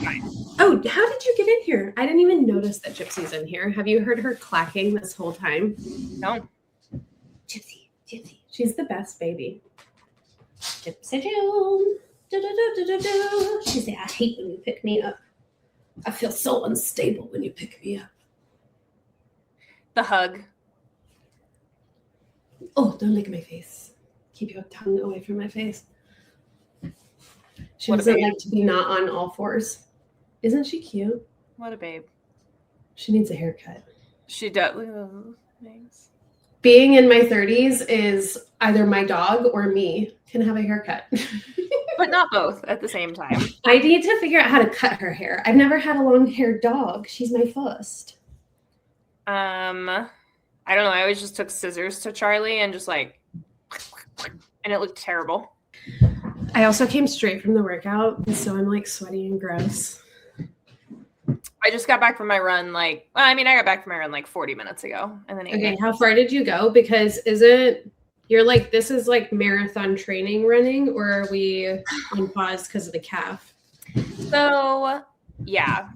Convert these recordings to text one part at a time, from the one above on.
fine. Oh, how did you get in here? I didn't even notice that Gypsy's in here. Have you heard her clacking this whole time? No. Gypsy. She's the best baby. Gypsy June. She said, I hate when you pick me up. I feel so unstable when you pick me up. The hug. Oh, don't lick my face. Keep your tongue away from my face. She doesn't like to be not on all fours. Isn't she cute? What a babe. She needs a haircut. She does. Thanks. Being in my 30s is either my dog or me can have a haircut. But not both at the same time. I need to figure out how to cut her hair. I've never had a long-haired dog. She's my first. I don't know. I always just took scissors to Charlie and just like, and it looked terrible. I also came straight from the workout, and so I'm like sweaty and gross. I just got back from my run I got back from my run like 40 minutes ago. And then Okay, how far did you go? Because you're like, this is like marathon training running, or are we on pause because of the calf? So, yeah.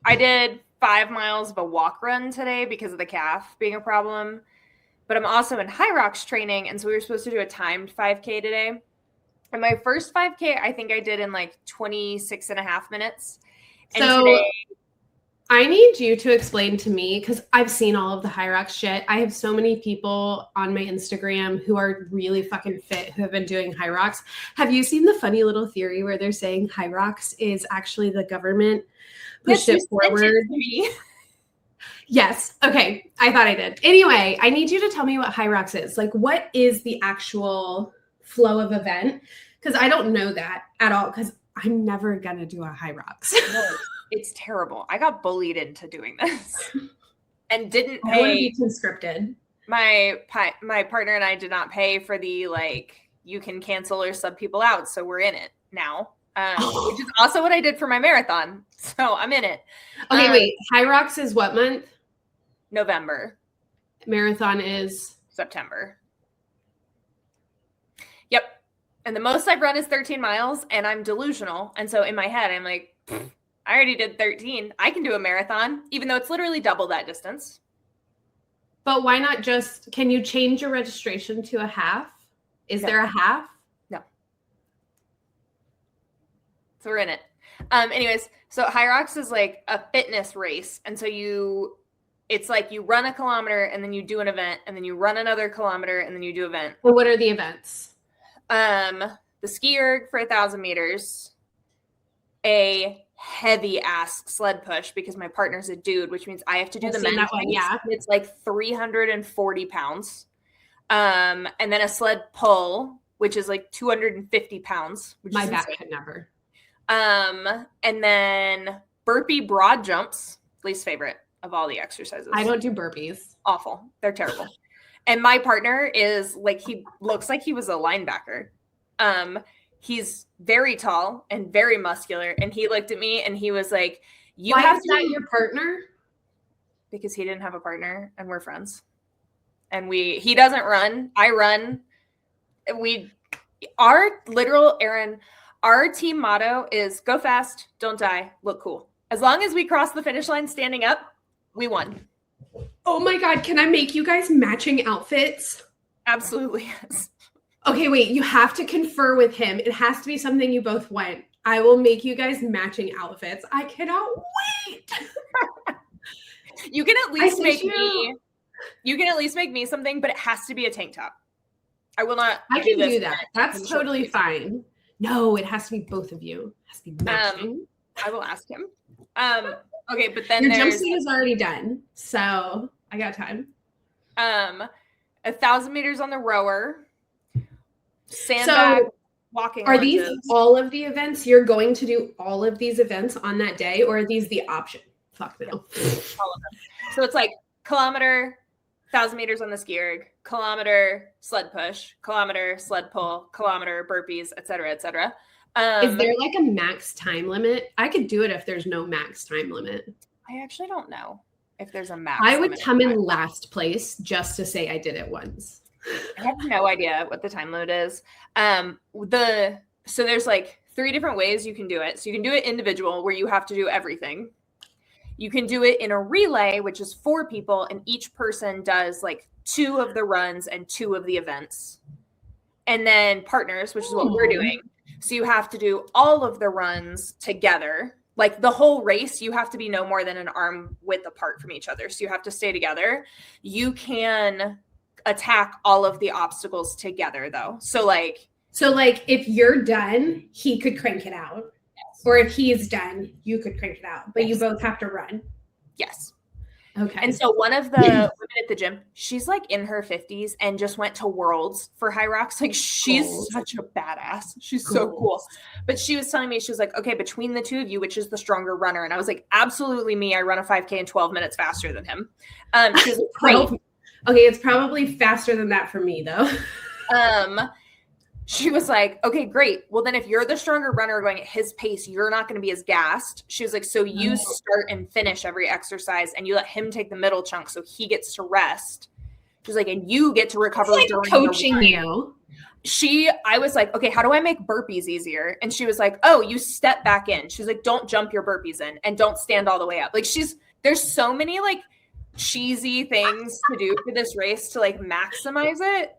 I did 5 miles of a walk run today because of the calf being a problem. But I'm also in Hyrox training, and so we were supposed to do a timed 5K today. And my first 5K, I think I did in like 26 and a half minutes. And so today, I need you to explain to me, because I've seen all of the Hyrox shit. I have so many people on my Instagram who are really fucking fit who have been doing Hyrox. Have you seen the funny little theory where they're saying Hyrox is actually the government pushed it forward? Yes. Okay. I thought I did. Anyway, I need you to tell me what Hyrox is. Like, what is the actual flow of event? Because I don't know that at all, because I'm never going to do a Hyrox. No, it's terrible. I got bullied into doing this and didn't pay. I want to be conscripted. My partner and I did not pay for the, like, you can cancel or sub people out. So we're in it now, which is also what I did for my marathon. So I'm in it. Okay, wait. Hyrox is what month? November. Marathon is? September. Yep. And the most I've run is 13 miles, and I'm delusional. And so in my head, I'm like, I already did 13. I can do a marathon, even though it's literally double that distance. But why not can you change your registration to a half? Is there a half? No. So we're in it. Anyways, so Hyrox is like a fitness race. And so it's like you run a kilometer and then you do an event, and then you run another kilometer and then you do an event. Well, what are the events? The ski erg for 1,000 meters, a heavy ass sled push because my partner's a dude, which means I have to do the men's one. Yeah. It's like 340 pounds. And then a sled pull, which is like 250 pounds. Which my back could never. And then burpee broad jumps, least favorite of all the exercises. I don't do burpees. Awful. They're terrible. And my partner is like, he looks like he was a linebacker. He's very tall and very muscular. And he looked at me and he was like, why is that your partner? Because he didn't have a partner and we're friends. And he doesn't run. I run. Erin, our team motto is go fast, don't die, look cool. As long as we cross the finish line standing up, we won. Oh my God, can I make you guys matching outfits? Absolutely, yes. Okay, wait, you have to confer with him. It has to be something you both want. I will make you guys matching outfits. I cannot wait. You can at least make me something, but it has to be a tank top. I will not. I can do that. That's totally fine. No, it has to be both of you. It has to be matching. I will ask him. Okay, but then your jumpsuit is already done, so I got time. 1,000 meters on the rower. Sandbag, walking. Are these all of the events? You're going to do all of these events on that day, or are these the option? Fuck no. All of them. So it's like kilometer, 1,000 meters on the ski erg, kilometer sled push, kilometer sled pull, kilometer burpees, et cetera, et cetera. Is there like a max time limit? I could do it if there's no max time limit. I actually don't know if there's a max. I would come in last place just to say I did it once. I have no idea what the time limit is. So there's like 3 different ways you can do it. So you can do it individual where you have to do everything. You can do it in a relay, which is 4 people, and each person does like 2 of the runs and 2 of the events. And then partners, which is what we're doing. So you have to do all of the runs together. Like the whole race, you have to be no more than an arm width apart from each other. So you have to stay together. You can attack all of the obstacles together though. So like if you're done, he could crank it out. Yes. Or if he's done, you could crank it out. But you both have to run. Yes. Okay. And so one of the women at the gym, she's like in her 50s and just went to Worlds for Hyrox. Like she's such a badass. She's so cool. But she was telling me, she was like, okay, between the 2 of you, which is the stronger runner? And I was like, absolutely me. I run a 5K in 12 minutes faster than him. She was like, great. Okay, it's probably faster than that for me though. She was like, okay, great. Well, then if you're the stronger runner going at his pace, you're not going to be as gassed. She was like, so you start and finish every exercise and you let him take the middle chunk so he gets to rest. She was like, and you get to recover like during coaching you. I was like, okay, how do I make burpees easier? And she was like, oh, you step back in. She's like, don't jump your burpees in and don't stand all the way up. Like there's so many like cheesy things to do for this race to like maximize it.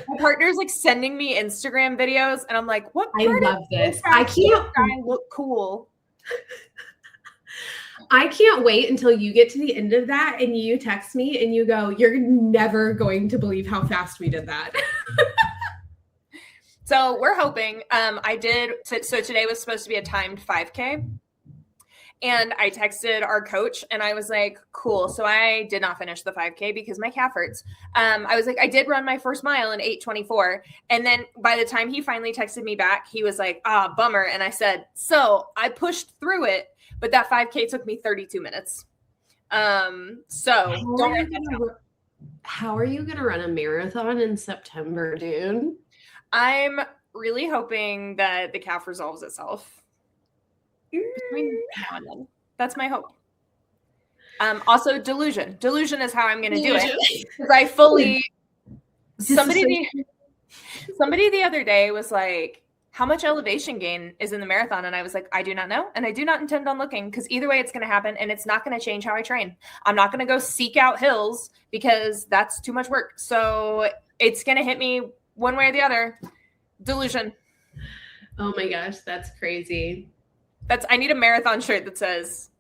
My partner's like sending me Instagram videos and I'm like, what part I love this. I can't look cool. I can't wait until you get to the end of that and you text me and you go, you're never going to believe how fast we did that. So we're hoping. So today was supposed to be a timed 5K. And I texted our coach and I was like, cool. So I did not finish the 5K because my calf hurts. I was like, I did run my first mile in 8:24. And then by the time he finally texted me back, he was like, bummer. And I said, so I pushed through it, but that 5K took me 32 minutes. So how are you going to run a marathon in September, dude? I'm really hoping that the calf resolves itself. Between now and then. That's my hope. Also delusion. Delusion is how I'm going to do it. Because I fully. Somebody the other day was like, "How much elevation gain is in the marathon?" And I was like, "I do not know, and I do not intend on looking because either way, it's going to happen, and it's not going to change how I train. I'm not going to go seek out hills because that's too much work. So it's going to hit me one way or the other. Delusion." Oh my gosh, that's crazy. I need a marathon shirt that says,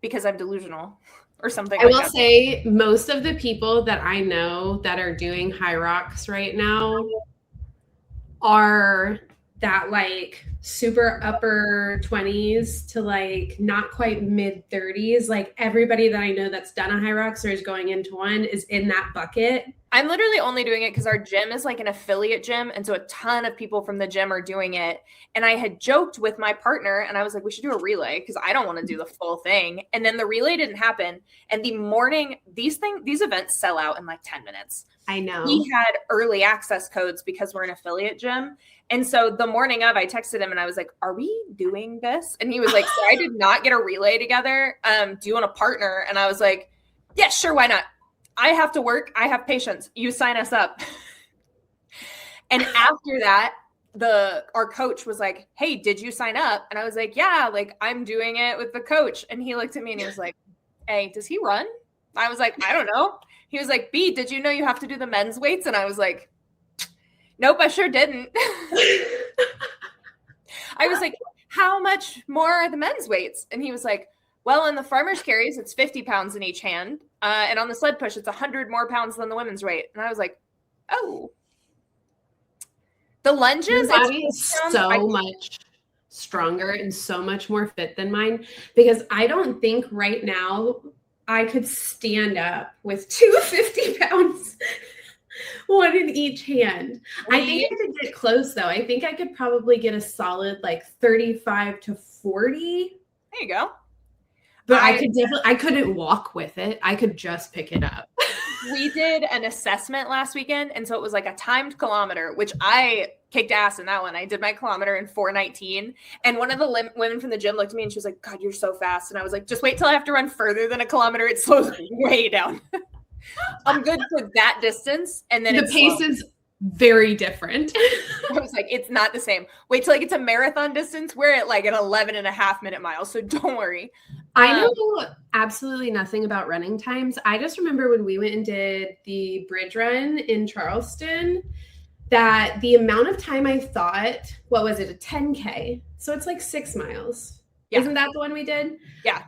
because I'm delusional or something. I will say most of the people that I know that are doing Hyrox right now are that like super upper 20s to like not quite mid 30s. Like everybody that I know that's done a Hyrox or is going into one is in that bucket. I'm literally only doing it because our gym is like an affiliate gym. And so a ton of people from the gym are doing it. And I had joked with my partner and I was like, we should do a relay because I don't want to do the full thing. And then the relay didn't happen. And the morning, these events sell out in like 10 minutes. I know. We had early access codes because we're an affiliate gym. And so the morning of, I texted him and I was like, are we doing this? And he was like, so I did not get a relay together. Do you want a partner? And I was like, yeah, sure. Why not? I have to work. I have patience. You sign us up. And after that, our coach was like, hey, did you sign up? And I was like, yeah, like I'm doing it with the coach. And he looked at me and he was like, hey, does he run? I was like, I don't know. He was like, B, did you know you have to do the men's weights? And I was like, nope, I sure didn't. I was like, how much more are the men's weights? And he was like, well, in the farmer's carries, it's 50 pounds in each hand. And on the sled push, it's 100 more pounds than the women's weight. And I was like, oh. The lunges. Your body is so much stronger and so much more fit than mine because I don't think right now I could stand up with 250 pounds, one in each hand. I think I could get close though. I think I could probably get a solid like 35 to 40. There you go. But I couldn't walk with it. I could just pick it up. We did an assessment last weekend. And so it was like a timed kilometer, which I kicked ass in that one. I did my kilometer in 4:19. And one of the women from the gym looked at me and she was like, God, you're so fast. And I was like, just wait till I have to run further than a kilometer. It slows way down. I'm good for that distance. And then the pace is very different. I was like, it's not the same. Wait till like it's a marathon distance. We're at like an 11.5-minute mile. So don't worry. I know absolutely nothing about running times. I just remember when we went and did the bridge run in Charleston, that the amount of time I thought, what was it, a 10K? So it's like 6 miles. Yeah. Isn't that the one we did? Yeah.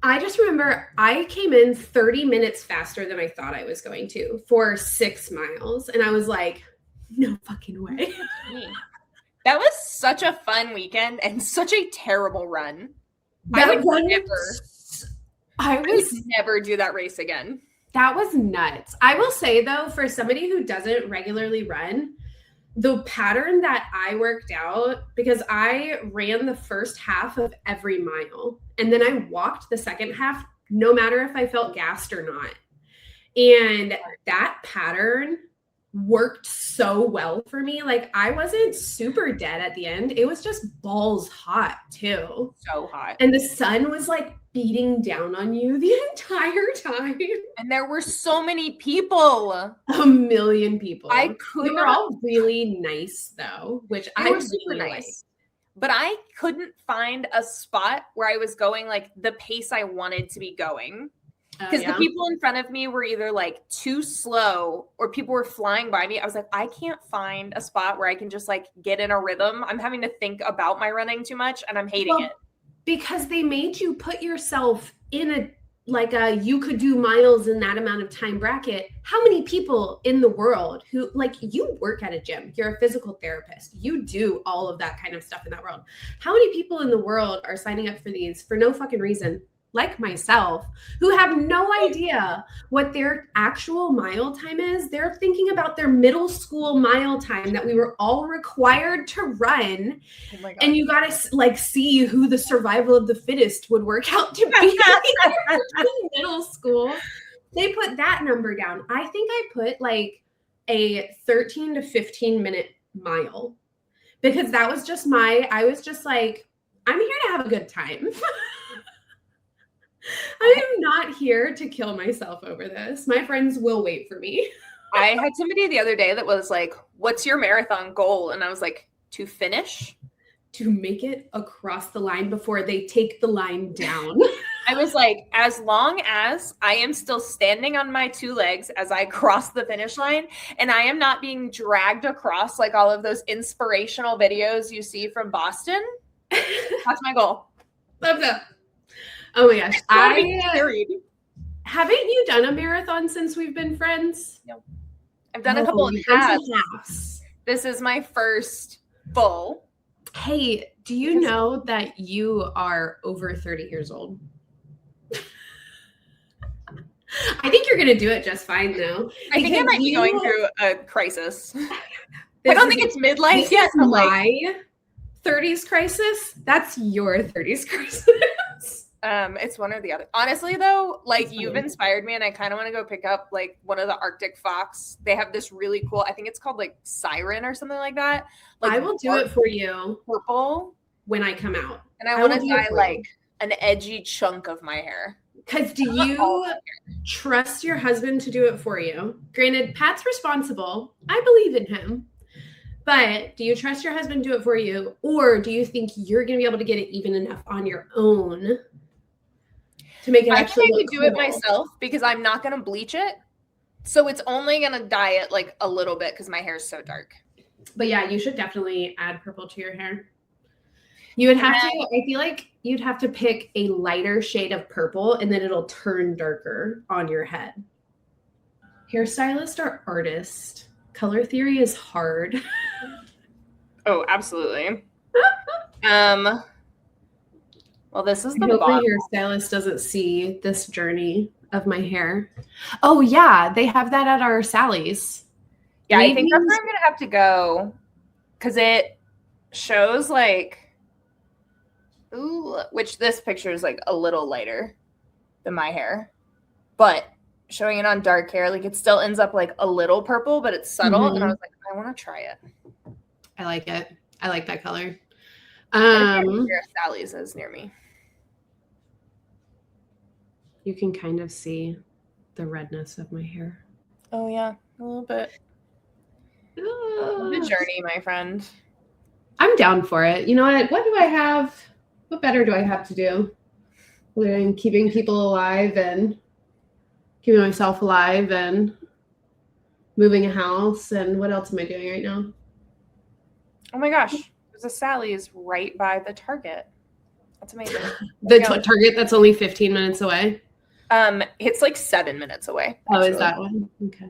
I just remember I came in 30 minutes faster than I thought I was going to for 6 miles. And I was like, no fucking way. That was such a fun weekend and such a terrible run. I would never do that race again. That was nuts. I will say though, for somebody who doesn't regularly run, the pattern that I worked out, because I ran the first half of every mile and then I walked the second half, no matter if I felt gassed or not. And that pattern worked so well for me. Like I wasn't super dead at the end. It was just balls hot too. So hot. And the sun was like beating down on you the entire time. And there were so many people. 1 million people. I could. They were all really nice though, which I was super nice. Liked. But I couldn't find a spot where I was going like the pace I wanted to be going. Because the people in front of me were either like too slow or people were flying by me. I was like, I can't find a spot where I can just like get in a rhythm. I'm having to think about my running too much and I'm hating it. Because they made you put yourself in you could do miles in that amount of time bracket. How many people in the world who like you work at a gym, you're a physical therapist, you do all of that kind of stuff in that world. How many people in the world are signing up for these for no fucking reason? Like myself, who have no idea what their actual mile time is. They're thinking about their middle school mile time that we were all required to run. Oh my God. And you got to like see who the survival of the fittest would work out to be in middle school. They put that number down. I think I put like a 13 to 15 minute mile because that was just I was just like, I'm here to have a good time. I am not here to kill myself over this. My friends will wait for me. I had somebody the other day that was like, what's your marathon goal? And I was like, to finish? To make it across the line before they take the line down. I was like, as long as I am still standing on my 2 legs as I cross the finish line and I am not being dragged across like all of those inspirational videos you see from Boston, that's my goal. Love that. Oh my gosh. Haven't you done a marathon since we've been friends? No. I've done a couple of halves. This is my first full. Hey, do you know that you are over 30 years old? I think you're going to do it just fine though. I think I might be going through a crisis. I don't think it's midlife yet. My 30s crisis. That's your 30s crisis. It's one or the other. Honestly, though, like you've inspired me, and I kind of want to go pick up like one of the Arctic Fox. They have this really cool. I think it's called like Siren or something like that. Like I will do it for you. Purple when I come out, and I want to dye like an edgy chunk of my hair. Because do you trust your husband to do it for you? Granted, Pat's responsible. I believe in him. But do you trust your husband to do it for you? Or do you think you're going to be able to get it even enough on your own to make it actually I could do it myself because I'm not going to bleach it. So it's only going to dye it like a little bit because my hair is so dark. But yeah, you should definitely add purple to your hair. You would have to, I feel like you'd have to pick a lighter shade of purple and then it'll turn darker on your head. Hairstylist or artist? Color theory is hard. Oh, absolutely. Well, this is the bottom. My hairstylist doesn't see this journey of my hair. Oh yeah, they have that at our Sally's. Yeah, maybe. I think that's where I'm gonna have to go because it shows like, ooh, which this picture is like a little lighter than my hair, but showing it on dark hair, like it still ends up like a little purple, but it's subtle. Mm-hmm. And I was like, I want to try it. I like it. I like that color. Sally's is near me. You can kind of see the redness of my hair. Oh yeah, a little bit. The journey, my friend. I'm down for it. You know what? What do I have? What better do I have to do than keeping people alive and keeping myself alive and moving a house? And what else am I doing right now? Oh my gosh. There's a Sally's right by the Target. That's amazing. The Target that's only 15 minutes away? It's like 7 minutes away. Oh, actually. Is that one? Okay.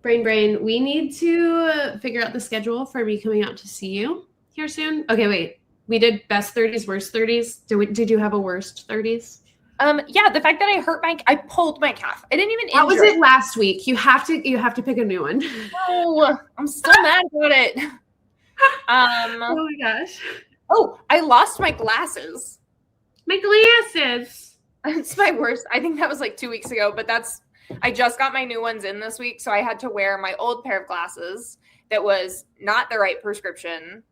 Brain, we need to figure out the schedule for me coming out to see you here soon. Okay, wait. We did best 30s, worst 30s. Did you have a worst 30s? Yeah, the fact that I pulled my calf. I didn't even injure. That was it last week. You have to pick a new one. No, I'm still mad about it. Oh my gosh. Oh, I lost my glasses. My glasses. It's my worst. I think that was like 2 weeks ago, but I just got my new ones in this week, so I had to wear my old pair of glasses that was not the right prescription.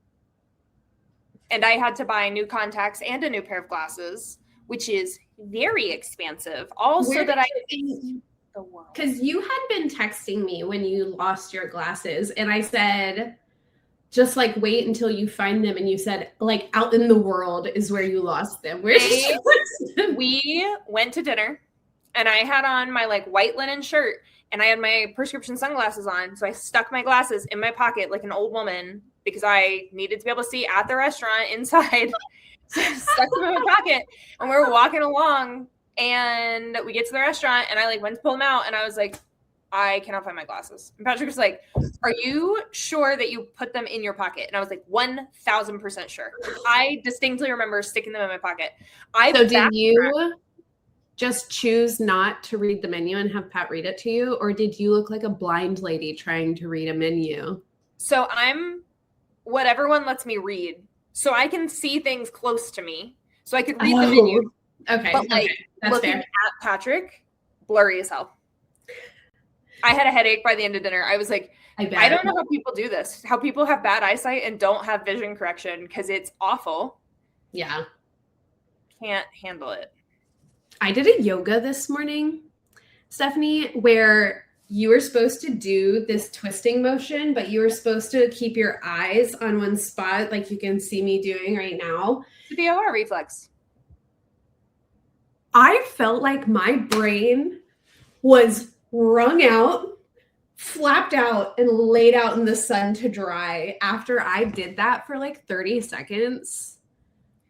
And I had to buy new contacts and a new pair of glasses, which is very expensive. Also, that I think the world. Because you had been texting me when you lost your glasses, and I said, just like wait until you find them. And you said, like, out in the world is where you lost them. Where did you lose them? We went to dinner, and I had on my like white linen shirt, and I had my prescription sunglasses on. So I stuck my glasses in my pocket like an old woman because I needed to be able to see at the restaurant inside. So I stuck them in my pocket, and we were walking along, and we get to the restaurant, and I like went to pull them out, and I was like, I cannot find my glasses. And Patrick was like, are you sure that you put them in your pocket? And I was like, 1,000% sure. I distinctly remember sticking them in my pocket. So did you just choose not to read the menu and have Pat read it to you? Or did you look like a blind lady trying to read a menu? So I'm what everyone lets me read. So I can see things close to me. So I could read the menu. Okay. But like That's looking fair. at Patrick, blurry as hell. I had a headache by the end of dinner. I was like, I don't know how people do this, how people have bad eyesight and don't have vision correction, because it's awful. Yeah. Can't handle it. I did a yoga this morning, Stephanie, where you were supposed to do this twisting motion, but you were supposed to keep your eyes on one spot, like you can see me doing right now. The DOR reflex. I felt like my brain was wrung out, flapped out, and laid out in the sun to dry. After I did that for like 30 seconds,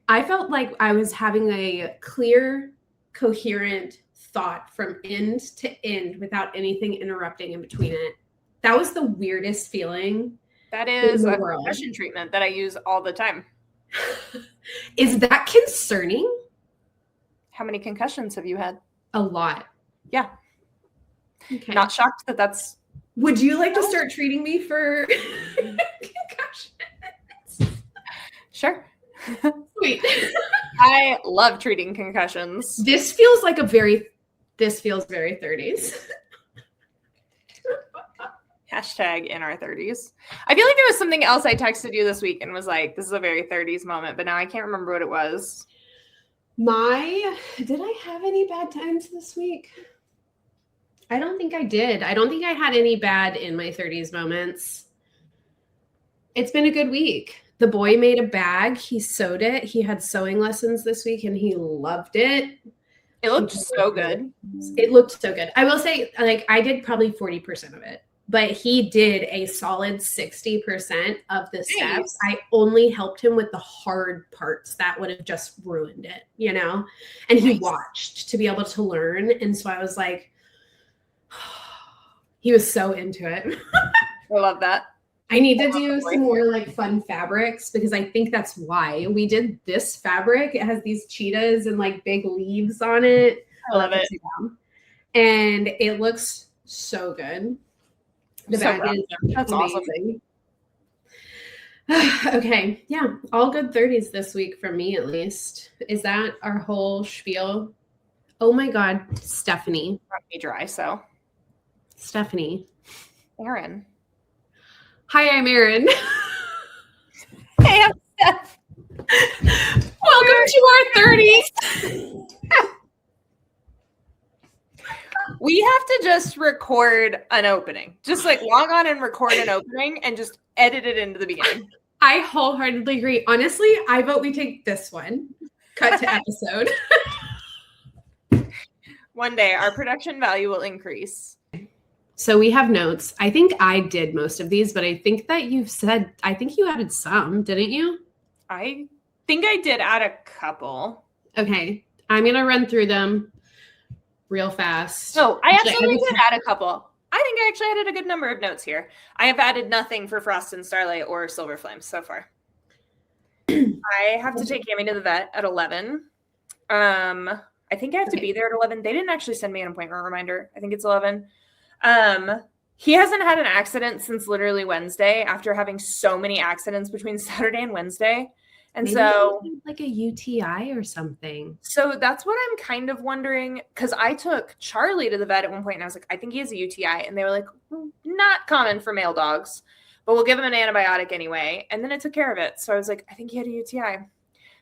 I felt like I was having a clear, coherent thought from end to end without anything interrupting in between it. That was the weirdest feeling. That is a concussion treatment that I use all the time. Is that concerning? How many concussions have you had? A lot. Yeah. Okay. Not shocked that that's... Would you like to start treating me for concussions? Sure. Sweet. I love treating concussions. This feels very 30s. Hashtag in our 30s. I feel like there was something else I texted you this week and was like, this is a very 30s moment, but now I can't remember what it was. Did I have any bad times this week? I don't think I did. I don't think I had any bad in my 30s moments. It's been a good week. The boy made a bag. He sewed it. He had sewing lessons this week and he loved it. It looked so good. It looked so good. I will say, like, I did probably 40% of it, but he did a solid 60% of the steps. I only helped him with the hard parts that would have just ruined it, you know? And he watched to be able to learn. And so I was like, he was so into it. I love that. I need to do some more like fun fabrics because I think that's why we did this fabric. It has these cheetahs and like big leaves on it. I love it. And it looks so good. The bag is that's amazing. Awesome. Okay. Yeah. All good 30s this week for me, at least. Is that our whole spiel? Oh my God, Stephanie. Brought me dry, so. Stephanie. Erin. Hi, I'm Erin. Hey, I'm Steph. Welcome to our 30s. We have to just record an opening. Just like log on and record an opening and just edit it into the beginning. I wholeheartedly agree. Honestly, I vote we take this one. Cut to episode. One day our production value will increase. So we have notes. I think I did most of these, but I think that you added some, didn't you? I think I did add a couple. Okay. I'm going to run through them real fast. No, I absolutely did add a couple. I think I actually added a good number of notes here. I have added nothing for Frost and Starlight or Silver Flames so far. I have to take Amy to the vet at 11. I think I have to be there at 11. They didn't actually send me an appointment reminder. I think it's 11. He hasn't had an accident since literally Wednesday after having so many accidents between Saturday and Wednesday. And maybe so like a UTI or something. So that's what I'm kind of wondering, because I took Charlie to the vet at one point and I was like, I think he has a UTI. And they were like, not common for male dogs, but we'll give him an antibiotic anyway. And then it took care of it. So I was like, I think he had a UTI.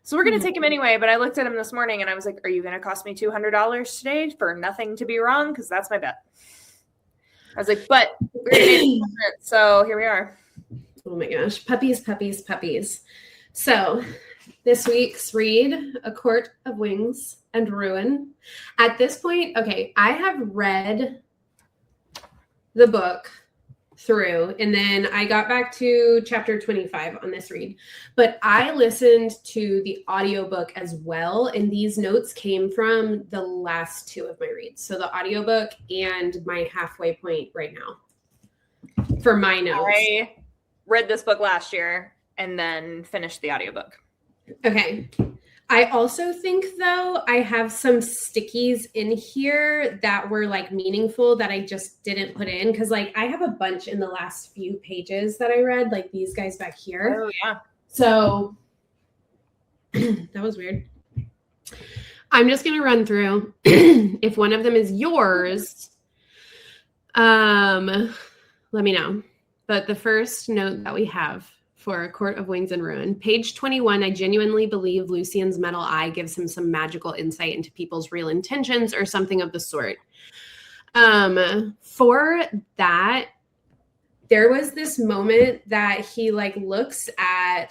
So we're going to take him anyway. But I looked at him this morning and I was like, are you going to cost me $200 today for nothing to be wrong? Because that's my bet. I was like, but we're going to so here we are. Oh my gosh. Puppies, puppies, puppies. So this week's read, A Court of Wings and Ruin. At this point, okay, I have read the book through, and then I got back to chapter 25 on this read. But I listened to the audiobook as well, and these notes came from the last two of my reads. So the audiobook and my halfway point right now for my notes. I read this book last year and then finished the audiobook. Okay. I also think, though, I have some stickies in here that were, like, meaningful that I just didn't put in. Because, like, I have a bunch in the last few pages that I read, like these guys back here. Oh, yeah. So, that was weird. I'm just going to run through. If one of them is yours, let me know. But the first note that we have for A Court of Wings and Ruin, page 21, I genuinely believe Lucien's metal eye gives him some magical insight into people's real intentions or something of the sort. For that, there was this moment that he like looks at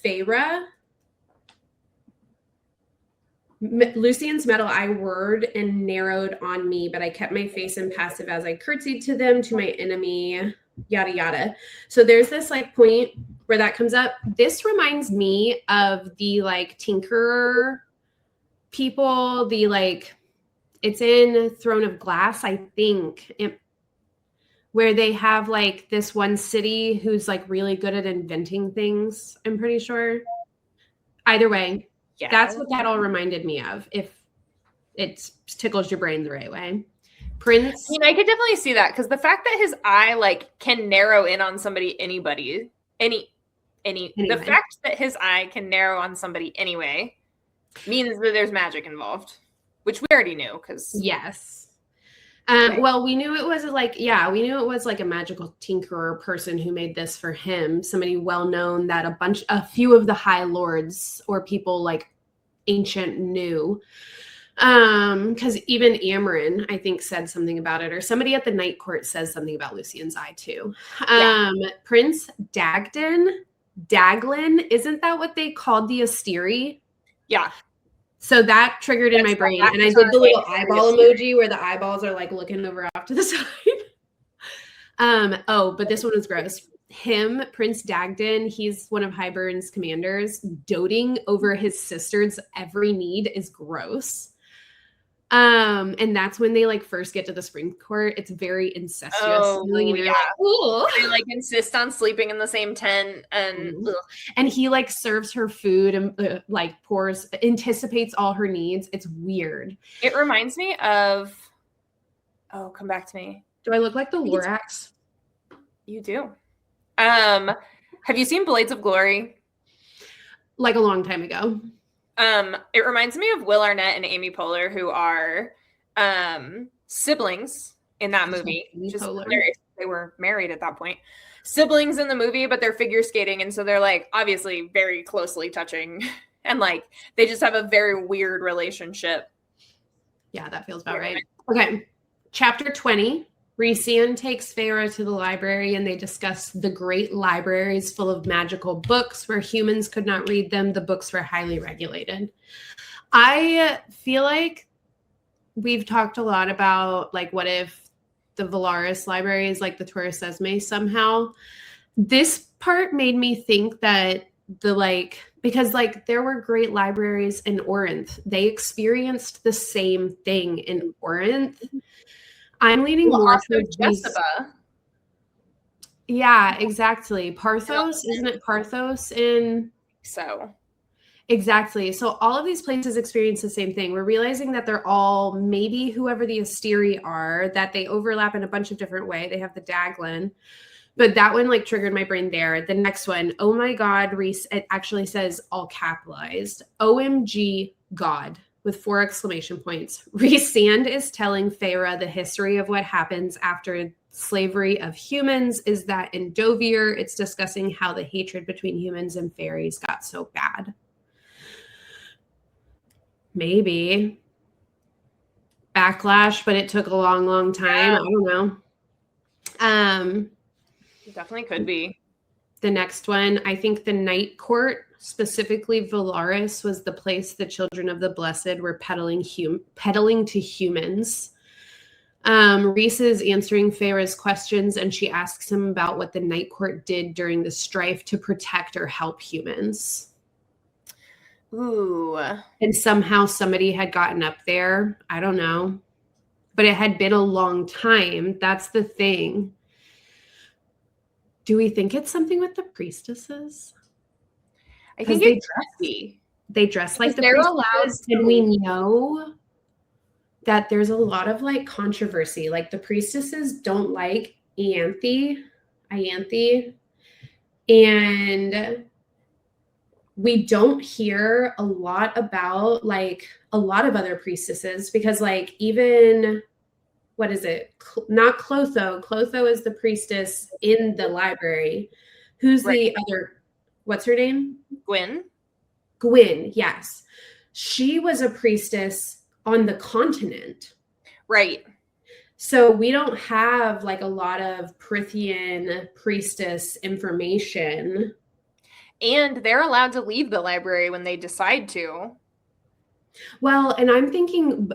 Feyre. Lucien's metal eye whirred and narrowed on me, but I kept my face impassive as I curtsied to them, to my enemy, yada, yada. So there's this like point where that comes up. This reminds me of the like Tinkerer people, the like, it's in Throne of Glass, I think, where they have like this one city who's like really good at inventing things, I'm pretty sure. Either way, yeah. That's what that all reminded me of, if it tickles your brain the right way. Prince. I mean, I could definitely see that, because the fact that his eye like can narrow in on somebody, anybody, anyway. The fact that his eye can narrow on somebody anyway means that there's magic involved, which we already knew. Because yes, right. Well, we knew it was like a magical tinkerer person who made this for him. Somebody well known that a few of the high lords or people like ancient knew. Because even Erin, I think, said something about it, or somebody at the night court says something about Lucien's eye too. Prince Daglin, isn't that what they called the Asteri? Yeah. So that triggered in my brain, and I did the little eyeball emoji where the eyeballs are like looking over off to the side. But this one was gross. Prince Dagden, he's one of Hybern's commanders, doting over his sister's every need is gross. And that's when they like first get to the spring court. It's very incestuous. Oh, yeah. They like insist on sleeping in the same tent, and he like serves her food and like anticipates all her needs. It's weird. It reminds me of, come back to me. Do I look like the Lorax? You do. Have you seen Blades of Glory? Like a long time ago. It reminds me of Will Arnett and Amy Poehler, who are siblings in that movie. Which is hilarious. They were married at that point. Siblings in the movie, but they're figure skating, and so they're like obviously very closely touching, and like they just have a very weird relationship. Yeah, that feels about right. Okay. Chapter 20, Rhysand takes Feyre to the library and they discuss the great libraries full of magical books where humans could not read them. The books were highly regulated. I feel like we've talked a lot about, like, what if the Valaris library is like the Torres Esme somehow? This part made me think that because like there were great libraries in Orinth. They experienced the same thing in Orinth. I'm leaning more towards Jessica. Yeah, exactly. Parthos, isn't it Parthos in? So. Exactly. So all of these places experience the same thing. We're realizing that they're all maybe whoever the Asteri are, that they overlap in a bunch of different ways. They have the Daglin. But that one like triggered my brain there. The next one, oh my God, Reese, it actually says all capitalized. OMG God with 4 exclamation points. Rhysand is telling Feyre the history of what happens after slavery of humans is that in Dovier, it's discussing how the hatred between humans and fairies got so bad. Maybe. Backlash, but it took a long, long time. Yeah. I don't know. It definitely could be. The next one, I think the Night Court, specifically Valaris, was the place the children of the blessed were peddling to humans. Rhys is answering Feyre's questions, and she asks him about what the Night Court did during the strife to protect or help humans. Ooh. And somehow somebody had gotten up there. I don't know. But it had been a long time. That's the thing. Do we think it's something with the priestesses? I think it's dressy. They dress like the priestesses, and we know that there's a lot of like controversy. Like the priestesses don't like Ianthe, and we don't hear a lot about like a lot of other priestesses because like even what is it? Not Clotho. Clotho is the priestess in the library. Who's the other? What's her name? Gwyn. Gwyn, yes. She was a priestess on the continent. Right. So we don't have like a lot of Prythian priestess information. And they're allowed to leave the library when they decide to. Well, and I'm thinking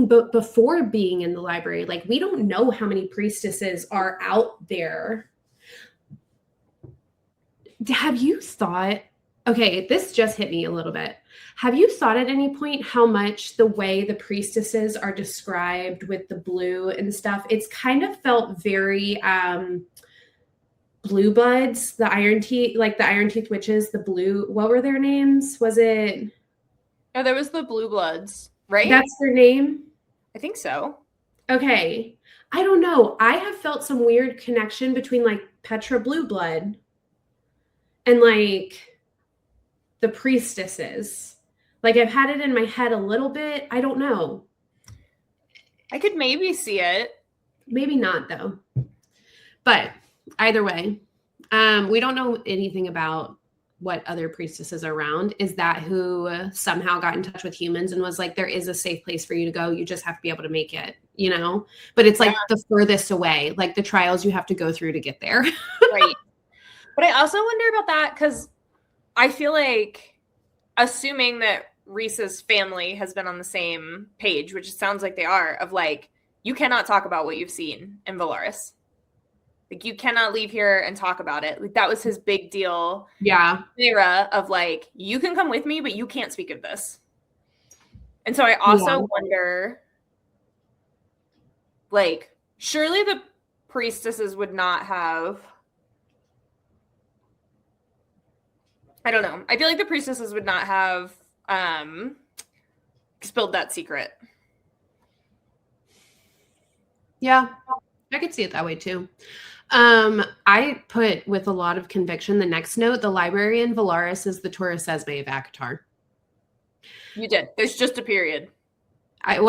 but before being in the library, like we don't know how many priestesses are out there. Have you thought, okay, this just hit me a little bit. Have you thought at any point how much the way the priestesses are described with the blue and stuff, it's kind of felt very Blue Bloods, the Iron Teeth witches, the blue, what were their names? Was it? Oh, there was the Blue Bloods, right? That's their name? I think so. Okay. I don't know. I have felt some weird connection between like Petra Blue Blood and like the priestesses. Like I've had it in my head a little bit. I don't know. I could maybe see it. Maybe not though. But either way, we don't know anything about what other priestesses are around. Is that who somehow got in touch with humans and was like, there is a safe place for you to go. You just have to be able to make it, you know? But it's like the furthest away, like the trials you have to go through to get there. Right. But I also wonder about that because I feel like assuming that Rhys's family has been on the same page, which it sounds like they are, of like, you cannot talk about what you've seen in Valaris. Like, you cannot leave here and talk about it. Like, that was his big deal. Yeah. Era of like, you can come with me, but you can't speak of this. And so I also wonder, like, surely the priestesses would not have, I don't know. I feel like the priestesses would not have spilled that secret. Yeah, I could see it that way too. I put with a lot of conviction the next note, the library in Valaris is the Torres Esme of ACOTAR. You did. There's just a period.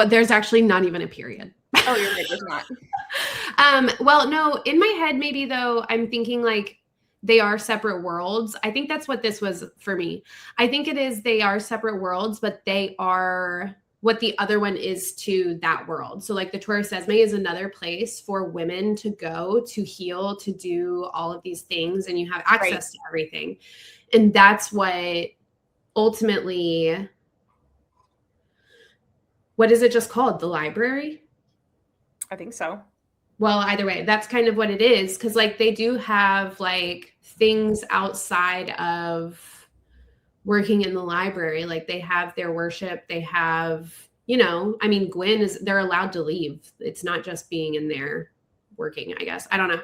There's actually not even a period. Oh, you're right. There's not. Well, no, in my head, maybe though, I'm thinking like they are separate worlds. I think that's what this was for me. I think it is, they are separate worlds, but they are what the other one is to that world. So like the Torres Esme is another place for women to go to heal, to do all of these things, and you have access to everything. And that's what ultimately, what is it just called? The library? I think so. Well, either way, that's kind of what it is. Cause like they do have like things outside of working in the library. Like they have their worship, they have, you know, I mean, they're allowed to leave. It's not just being in there working, I guess. I don't know.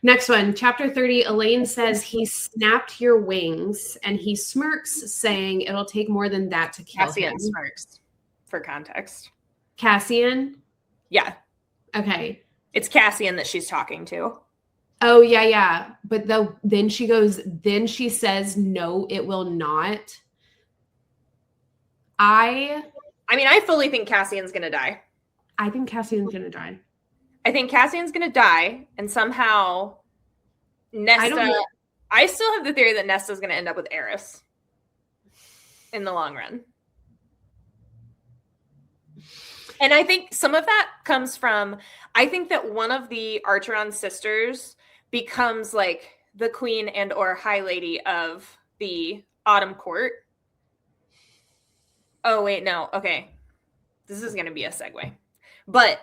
Next one, chapter 30, Elaine says he snapped your wings and he smirks saying it'll take more than that to kill Cassian him. Smirks, for context. Cassian? Yeah. Okay. It's Cassian that she's talking to. Oh, yeah. But then she says, no, it will not. I mean, I fully think Cassian's going to die. I think Cassian's going to die. I think Cassian's going to die, and somehow Nesta... I still have the theory that Nesta's going to end up with Eris in the long run. And I think some of that comes from... I think that one of the Archeron sisters becomes like the queen and or high lady of the Autumn Court. Oh, wait, no. Okay. This is going to be a segue. But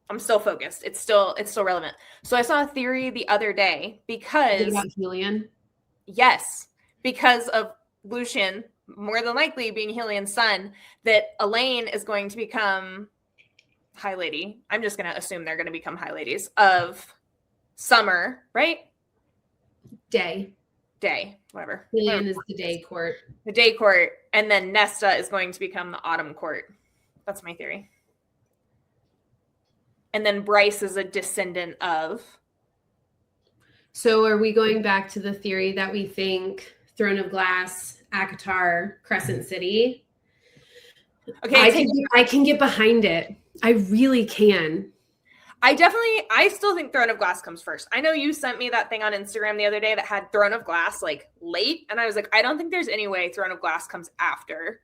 I'm still focused. It's still relevant. So I saw a theory the other day because... About Helion? Yes. Because of Lucian, more than likely being Helion's son, that Elaine is going to become high lady. I'm just going to assume they're going to become high ladies of Summer, right? Day. Whatever. Helion is the day court. The day court. And then Nesta is going to become the autumn court. That's my theory. And then Bryce is a descendant of. So are we going back to the theory that we think Throne of Glass, ACOTAR, Crescent City? Okay, I can get behind it. I really can. I still think Throne of Glass comes first. I know you sent me that thing on Instagram the other day that had Throne of Glass like late. And I was like, I don't think there's any way Throne of Glass comes after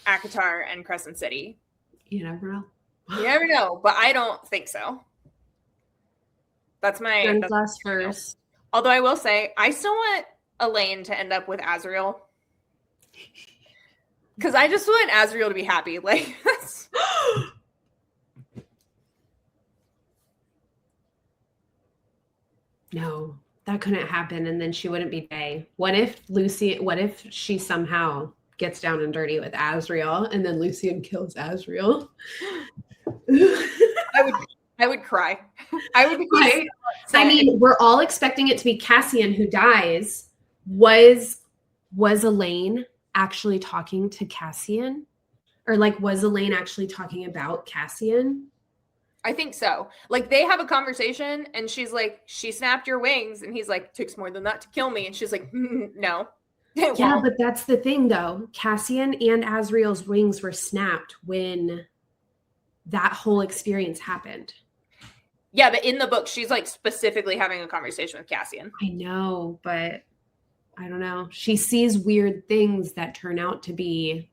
ACOTAR and Crescent City. You never know. You never know, but I don't think so. That's my Throne of Glass first. Although I will say, I still want Elaine to end up with Azriel. Because I just want Azriel to be happy. Like, that's... No, that couldn't happen. And then she wouldn't be Day. What if she somehow gets down and dirty with Azriel and then Lucian kills Azriel? I would cry. I would be crying. I mean, we're all expecting it to be Cassian who dies. Was Elaine actually talking to Cassian? Or like, was Elaine actually talking about Cassian? I think so. Like, they have a conversation and she's like, she snapped your wings. And he's like, takes more than that to kill me. And she's like, no. Yeah, but that's the thing though. Cassian and Azriel's wings were snapped when that whole experience happened. Yeah, but in the book, she's like specifically having a conversation with Cassian. I know, but I don't know. She sees weird things that turn out to be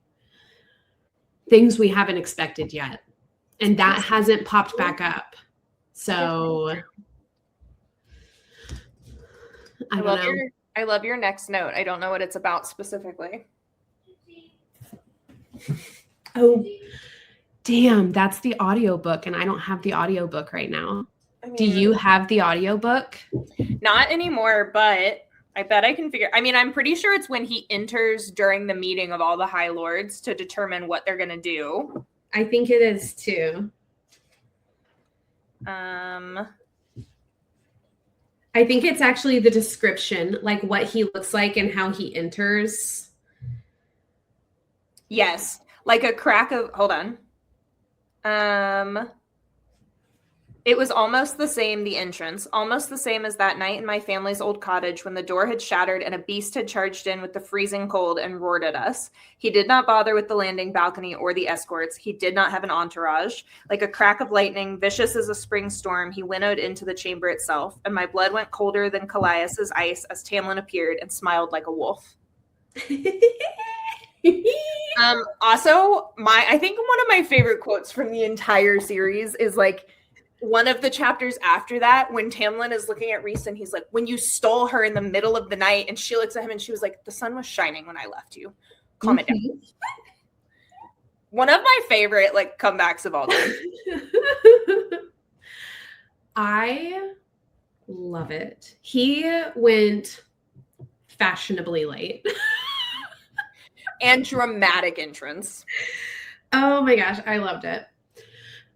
things we haven't expected yet. And that hasn't popped back up. So I don't know. I love your next note. I don't know what it's about specifically. Oh, damn. That's the audiobook, and I don't have the audiobook right now. I mean, do you have the audiobook? Not anymore, but I bet I can figure. I mean, I'm pretty sure it's when he enters during the meeting of all the High Lords to determine what they're going to do. I think it is too. I think it's actually the description, like what he looks like and how he enters. Yes. Like a crack of, hold on. It was almost the same, the entrance, almost the same as that night in my family's old cottage when the door had shattered and a beast had charged in with the freezing cold and roared at us. He did not bother with the landing balcony or the escorts. He did not have an entourage. Like a crack of lightning, vicious as a spring storm, he winnowed into the chamber itself, and my blood went colder than Callias's ice as Tamlin appeared and smiled like a wolf. Also, I think one of my favorite quotes from the entire series is like one of the chapters after that, when Tamlin is looking at Rhys and he's like, when you stole her in the middle of the night, and she looks at him and she was like, the sun was shining when I left you. Calm it down. One of my favorite like comebacks of all time. I love it. He went fashionably late. And dramatic entrance. Oh my gosh, I loved it.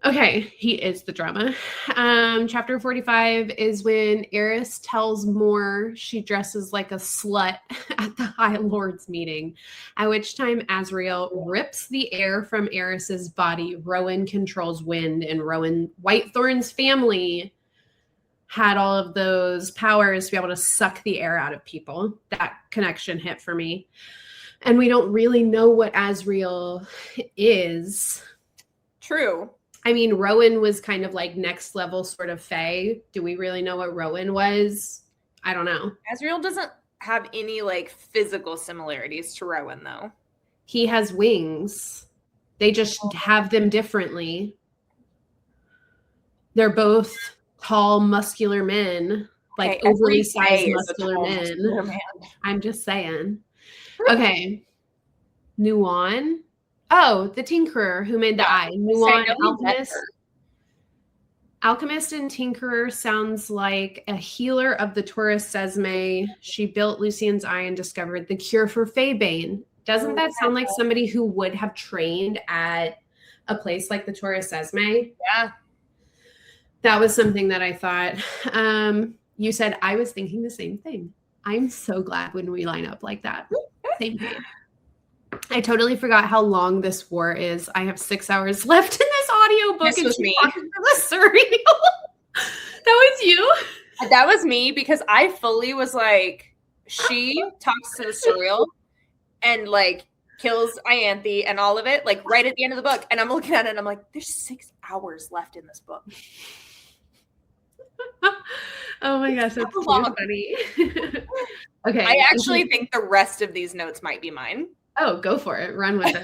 Okay, he is the drama. Chapter 45 is when Eris tells Moore she dresses like a slut at the High Lord's meeting, at which time Azriel rips the air from Eris's body. Rowan controls wind, and Whitethorn's family had all of those powers to be able to suck the air out of people. That connection hit for me. And we don't really know what Azriel is. True. I mean, Rowan was kind of like next level sort of fae. Do we really know what Rowan was? I don't know. Azriel doesn't have any like physical similarities to Rowan, though. He has wings. They just have them differently. They're both tall, muscular men, like overly sized muscular men. I'm just saying. Okay. Nuwan. Oh, the Tinkerer who made the eye. Nuwan, Alchemist and Tinkerer sounds like a healer of the Taurus Sesame. She built Lucien's eye and discovered the cure for Faebane. Doesn't that sound like somebody who would have trained at a place like the Taurus Sesame? Yeah. That was something that I thought. You said I was thinking the same thing. I'm so glad when we line up like that. Same page. I totally forgot how long this war is. I have 6 hours left in this audiobook. This was me. The cereal. That was you? That was me, because I fully was like, she talks to the cereal and like kills Ianthe and all of it, like right at the end of the book. And I'm looking at it and I'm like, there's 6 hours left in this book. Oh my gosh, that's too funny. Okay. I actually think the rest of these notes might be mine. Oh, go for it. Run with it.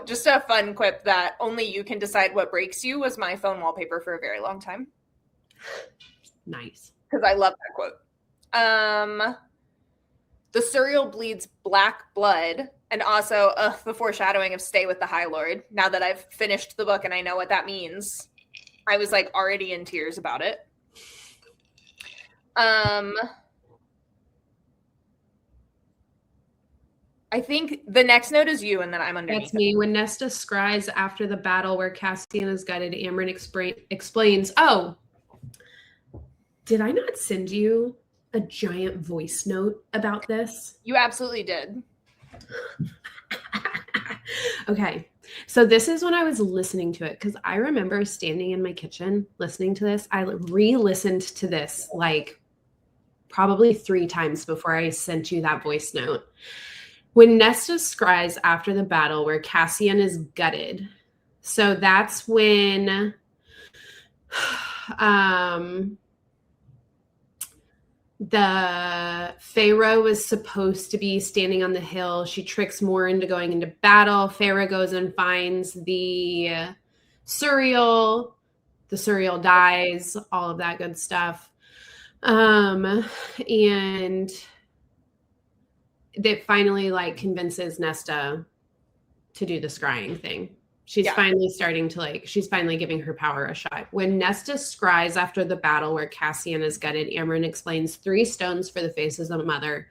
Just a fun quip that only you can decide what breaks you was my phone wallpaper for a very long time. Nice. Because I love that quote. The cereal bleeds black blood. And also the foreshadowing of stay with the High Lord. Now that I've finished the book and I know what that means, I was like already in tears about it. I think the next note is you, and then I'm underneath. That's me. When Nesta scries after the battle where Cassian is gutted, Amren explains, oh, did I not send you a giant voice note about this? You absolutely did. Okay. So this is when I was listening to it, because I remember standing in my kitchen listening to this. I re-listened to this like probably 3 times before I sent you that voice note. When Nesta scries after the battle where Cassian is gutted. So that's when the Pharaoh was supposed to be standing on the hill. She tricks Moore into going into battle. Pharaoh goes and finds the cereal. The cereal dies, all of that good stuff. And that finally like convinces Nesta to do the scrying thing. She's finally starting to she's finally giving her power a shot. When Nesta scries after the battle where Cassian is gutted, Amren explains 3 stones for the faces of a mother.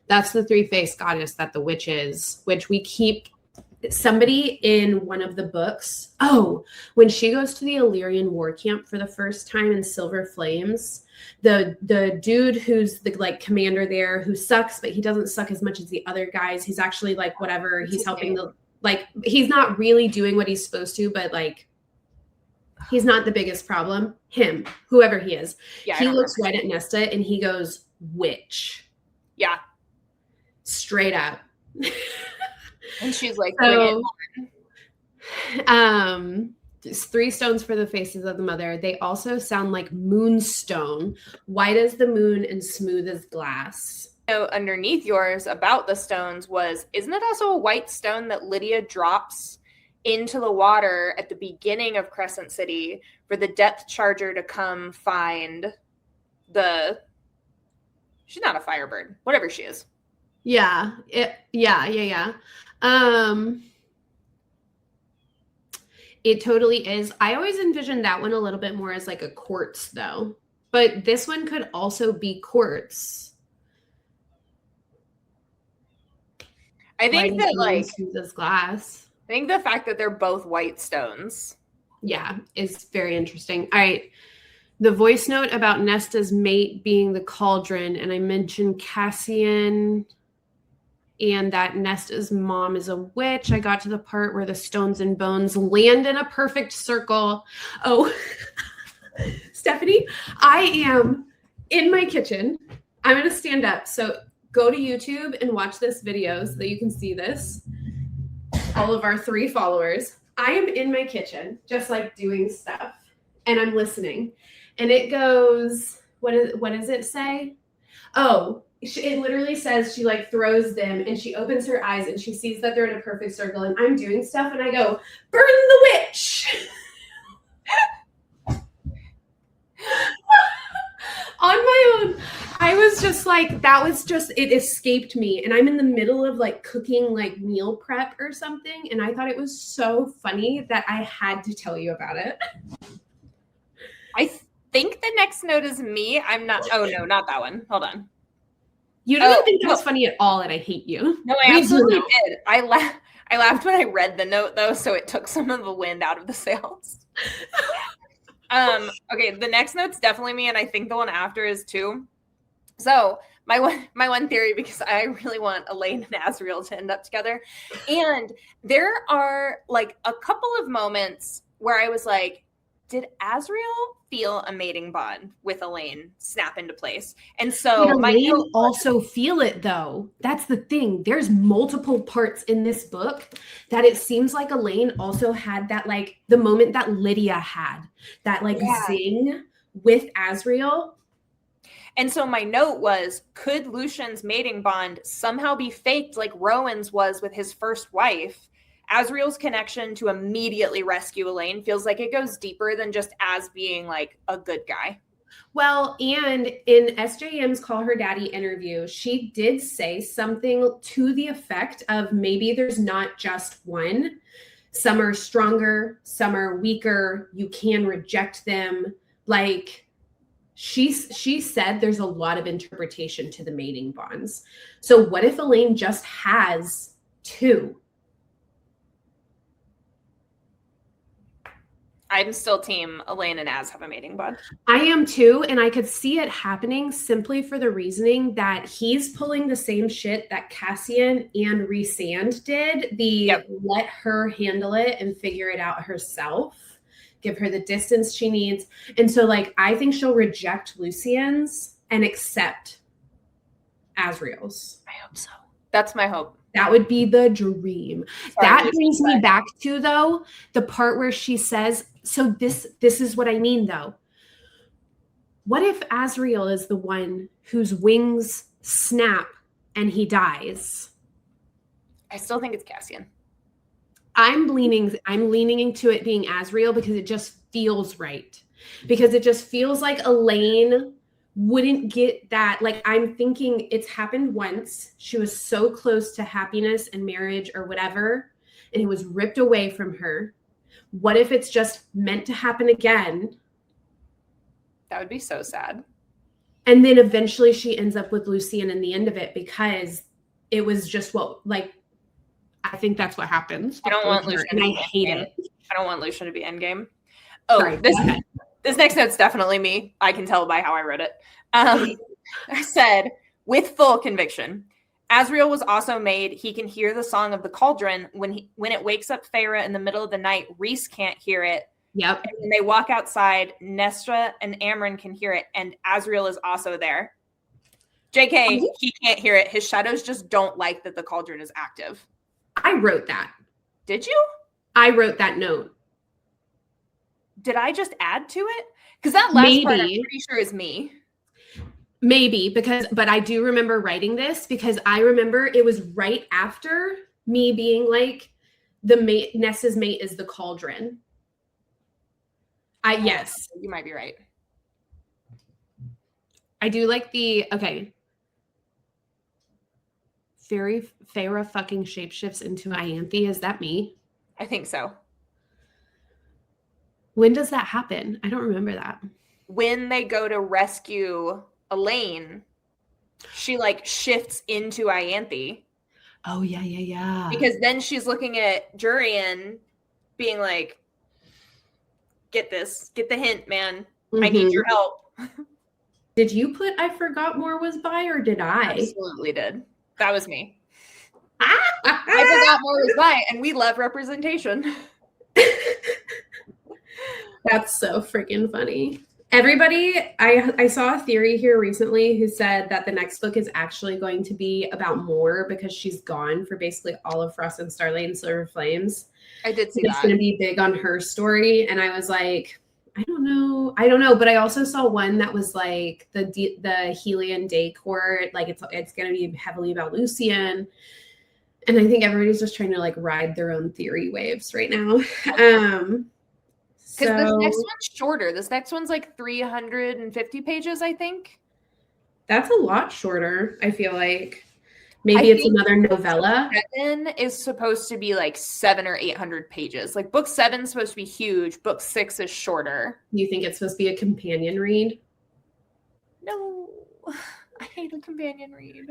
That's the 3-faced goddess that the witch is, which we keep somebody in one of the books. Oh, when she goes to the Illyrian war camp for the first time in Silver Flames, the dude who's the commander there, who sucks, but he doesn't suck as much as the other guys. He's actually whatever. He's helping he's not really doing what he's supposed to, but he's not the biggest problem. Him, whoever he is. Yeah, he looks right at Nesta and he goes, witch. Yeah. Straight up. And she's like, so, 3 stones for the faces of the mother. They also sound like moonstone, white as the moon and smooth as glass. note underneath yours about the stones was, isn't it also a white stone that Lydia drops into the water at the beginning of Crescent City for the depth charger to come find the... She's not a firebird, whatever she is. Yeah. It totally is. I always envisioned that one a little bit more as like a quartz though. But this one could also be quartz. I think that like this glass. I think the fact that they're both white stones. Yeah, is very interesting. All right. The voice note about Nesta's mate being the cauldron, and I mentioned Cassian and that Nesta's mom is a witch. I got to the part where the stones and bones land in a perfect circle. Oh, Stephanie, I am in my kitchen. I'm going to stand up. So go to YouTube and watch this video so that you can see this. All of our 3 followers. I am in my kitchen, just like doing stuff, and I'm listening. And it goes, what does it say? Oh, it literally says she like throws them and she opens her eyes and she sees that they're in a perfect circle and I'm doing stuff and I go, burn the witch. On my own. I was just like, it escaped me. And I'm in the middle of like cooking like meal prep or something. And I thought it was so funny that I had to tell you about it. I think the next note is me. I'm not, oh no, not that one. Hold on. You didn't think that was funny at all, and I hate you. No, I absolutely did. I laughed when I read the note, though, so it took some of the wind out of the sails. Okay, the next note's definitely me, and I think the one after is too. So my one theory, because I really want Elaine and Azriel to end up together, and there are like a couple of moments where I was like, did Azriel feel a mating bond with Elaine snap into place? And so Elaine also feel it though. That's the thing. There's multiple parts in this book that it seems like Elaine also had that, like the moment that Lydia had that like zing with Azriel. And so my note was, could Lucian's mating bond somehow be faked like Rowan's was with his first wife? Azriel's connection to immediately rescue Elaine feels like it goes deeper than just Az being like a good guy. Well, and in SJM's Call Her Daddy interview, she did say something to the effect of maybe there's not just one. Some are stronger, some are weaker. You can reject them. Like she said there's a lot of interpretation to the mating bonds. So what if Elaine just has 2? I'm still team Elaine and Az have a mating bond. I am too, and I could see it happening simply for the reasoning that he's pulling the same shit that Cassian and Rhysand did. Let her handle it and figure it out herself. Give her the distance she needs. And so, like, I think she'll reject Lucian's and accept Azriel's. I hope so. That's my hope. That would be the dream. That brings me back to, though, the part where she says, so this is what I mean, though. What if Azriel is the one whose wings snap and he dies? I still think it's Cassian. I'm leaning into it being Azriel because it just feels right. Because it just feels like Elaine wouldn't get that. Like, I'm thinking it's happened once. She was so close to happiness and marriage or whatever, and it was ripped away from her. What if it's just meant to happen again? That would be so sad. And then eventually she ends up with Lucian in the end of it because it was just I think that's what happens. I don't want Lucian and I hate it. I don't want Lucian to be endgame. Oh, sorry, this next note's definitely me. I can tell by how I wrote it. I said, with full conviction, Azriel was also made. He can hear the song of the cauldron. When it wakes up Feyre in the middle of the night, Rhys can't hear it. Yep. And when they walk outside, Nestra and Amryn can hear it, and Azriel is also there. JK, he can't hear it. His shadows just don't like that the cauldron is active. I wrote that. Did you? I wrote that note. Did I just add to it? Because that last part I'm pretty sure is me. Maybe but I do remember writing this because I remember it was right after me being like, Nessa's mate is the cauldron. Yes. You might be right. I do like okay. Feyre fucking shapeshifts into Ianthe. Is that me? I think so. When does that happen? I don't remember that. When they go to rescue Elaine, she like shifts into Ianthe. Oh, yeah. Because then she's looking at Jurian being like, get this, get the hint, man. Mm-hmm. I need your help. Did you put I forgot more was by, or did I? Absolutely did. That was me. I forgot more was by, and we love representation. That's so freaking funny. Everybody, I saw a theory here recently who said that the next book is actually going to be about Moore because she's gone for basically all of Frost and Starlight and Silver Flames. I did see that. It's going to be big on her story, and I was like, I don't know. But I also saw one that was like the Helion Day Court, like it's going to be heavily about Lucian, and I think everybody's just trying to like ride their own theory waves right now. Because this next one's shorter. This next one's like 350 pages, I think. That's a lot shorter, I feel like. Maybe it's another novella. 7 is supposed to be like 700 or 800 pages. Like book 7 is supposed to be huge. Book 6 is shorter. You think it's supposed to be a companion read? No. I hate a companion read.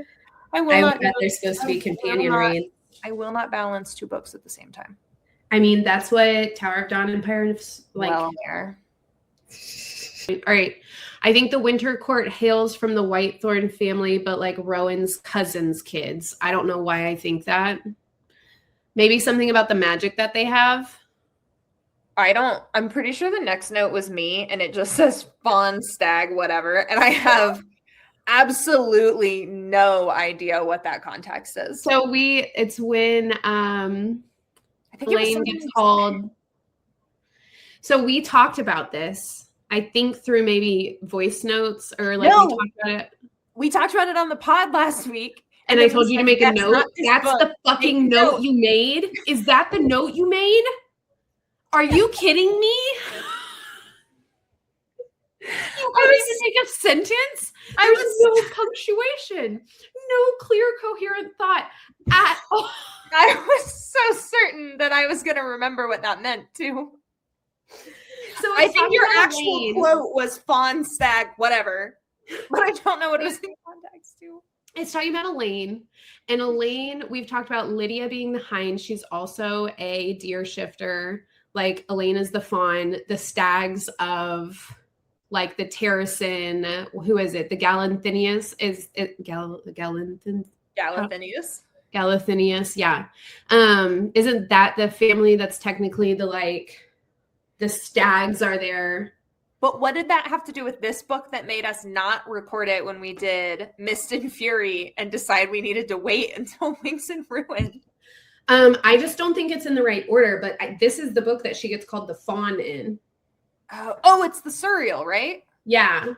I bet they're supposed to be companion reads. I will not balance 2 books at the same time. I mean, that's what Tower of Dawn Empire is like. Well, there. All right. I think the Winter Court hails from the Whitethorn family, but like Rowan's cousin's kids. I don't know why I think that. Maybe something about the magic that they have. I'm pretty sure the next note was me, and it just says fawn, stag, whatever. And I have absolutely no idea what that context is. So it's when I think Elaine gets called. So we talked about this, I think, through maybe voice notes or like we talked about it. We talked about it on the pod last week. And I told you to make a note. That's the fucking note you made? Is that the note you made? Are you kidding me? You couldn't take a sentence? There was no punctuation, no clear, coherent thought at all. I was so certain that I was going to remember what that meant, too. So I think your actual quote was fawn, stag, whatever. But I don't know what it was in context to. It's talking about Elaine. And Elaine, we've talked about Lydia being the hind. She's also a deer shifter. Like, Elaine is the fawn. The stags of, like, the Terracin. Who is it? The Galanthinius? Is it Galanthinius? Galanthinius, yeah. Isn't that the family that's technically the stags are there? But what did that have to do with this book that made us not record it when we did Mist and Fury and decide we needed to wait until Wings and Ruin? I just don't think it's in the right order, but this is the book that she gets called the Fawn in. Oh, it's the Surreal, right? Yeah.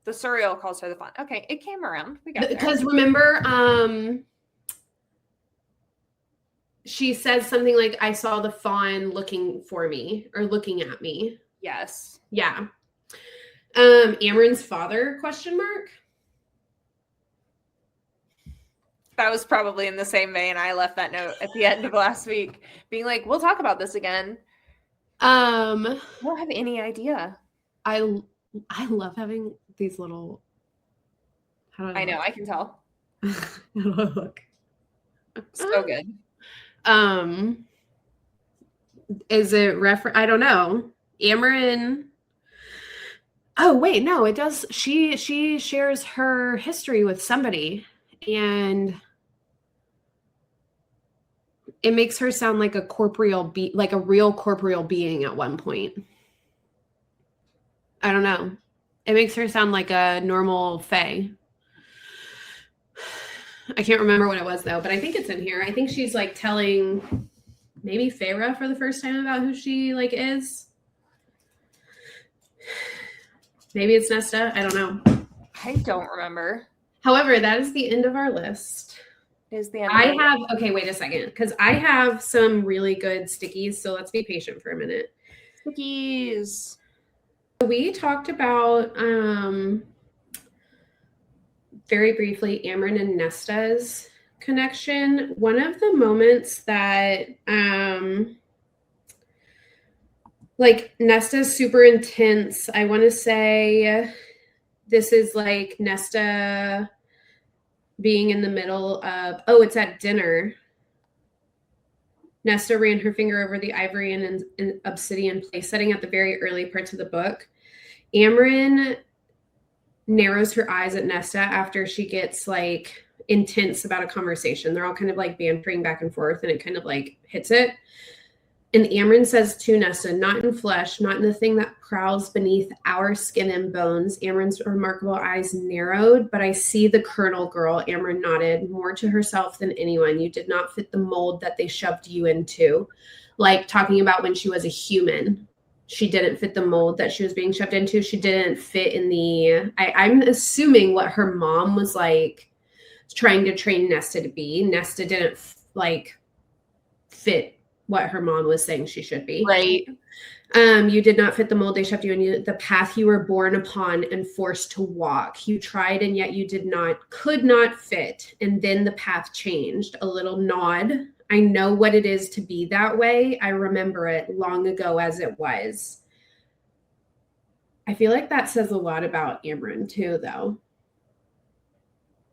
The Surreal calls her the Fawn. Okay, it came around. We got there. Because remember, she says something like, I saw the fawn looking for me or looking at me. Yes. Yeah. Amren's father, ? That was probably in the same vein. I left that note at the end of last week being like, we'll talk about this again. I don't have any idea. I love having these little. I know, I can tell. How do I look? So good. Is it I don't know. Amren. Oh wait, no, it does. She shares her history with somebody, and it makes her sound like a corporeal like a real corporeal being at one point. I don't know. It makes her sound like a normal fae. I can't remember what it was though, but I think it's in here. I think she's like telling maybe Feyre for the first time about who she like is. Maybe it's Nesta. I don't know. I don't remember. However, that is the end of our list. Is the end. Okay, wait a second, because I have some really good stickies, so let's be patient for a minute. Stickies. We talked about very briefly Amren and Nesta's connection. One of the moments that like Nesta's super intense. I want to say this is like Nesta being in the middle of, it's at dinner. Nesta ran her finger over the ivory and obsidian place setting at the very early parts of the book. Amren narrows her eyes at Nesta after she gets like intense about a conversation. They're all kind of like bantering back and forth, and it kind of like hits it. And Amren says to Nesta, not in flesh, not in the thing that prowls beneath our skin and bones. Amren's remarkable eyes narrowed, but I see the Colonel girl. Amren nodded, more to herself than anyone. You did not fit the mold that they shoved you into. Like talking about when she was a human. She didn't fit the mold that she was being shoved into. She didn't fit in the, I'm assuming what her mom was like trying to train Nesta to be. Nesta didn't like fit what her mom was saying she should be. Right. You did not fit the mold they shoved you in, the path you were born upon and forced to walk. You tried and yet you could not fit. And then the path changed. A little nod. I know what it is to be that way. I remember it long ago as it was. I feel like that says a lot about Amren too, though.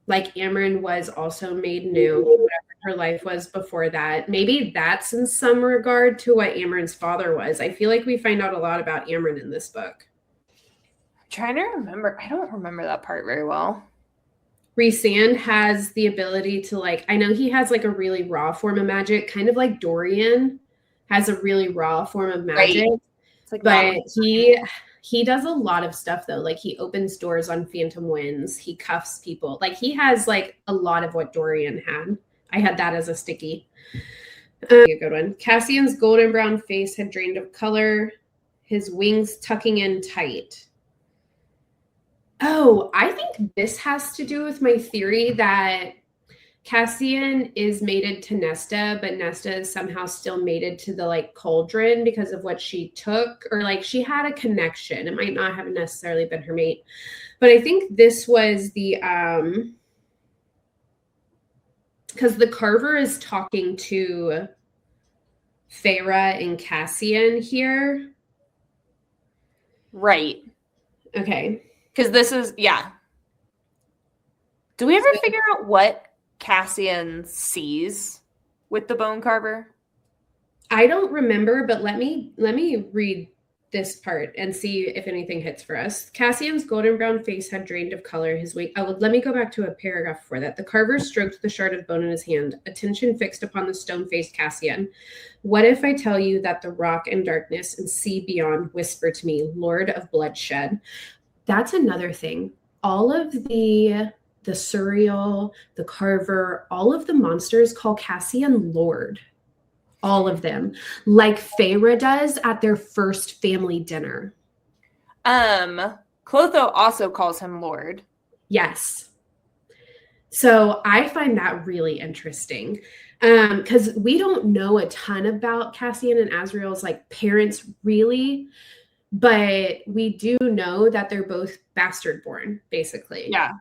Like Amren was also made new, whatever her life was before that. Maybe that's in some regard to what Amren's father was. I feel like we find out a lot about Amren in this book. I'm trying to remember. I don't remember that part very well. Rhysand has the ability to like, I know he has like a really raw form of magic, kind of like Dorian has a really raw form of magic. Right. It's like but he does a lot of stuff though. Like he opens doors on phantom winds. He cuffs people. Like he has like a lot of what Dorian had. I had that as a sticky. A good one. Cassian's golden brown face had drained of color. His wings tucking in tight. Oh, I think this has to do with my theory that Cassian is mated to Nesta, but Nesta is somehow still mated to the like cauldron because of what she took, or like she had a connection. It might not have necessarily been her mate, but I think this was the because the Carver is talking to Feyre and Cassian here. Right. Okay. Because this is, yeah. Do we ever figure out what Cassian sees with the bone carver? I don't remember, but let me read this part and see if anything hits for us. Cassian's golden brown face had drained of color. His weight. Let me go back to a paragraph before that. The carver stroked the shard of bone in his hand, attention fixed upon the stone-faced Cassian. What if I tell you that the rock and darkness and sea beyond whisper to me, Lord of bloodshed? That's another thing. All of the Surreal, the Carver, all of the monsters call Cassian Lord. All of them. Like Feyre does at their first family dinner. Clotho also calls him Lord. Yes. So I find that really interesting. Because we don't know a ton about Cassian and Azriel's like parents really. But we do know that they're both bastard born, basically. Yeah.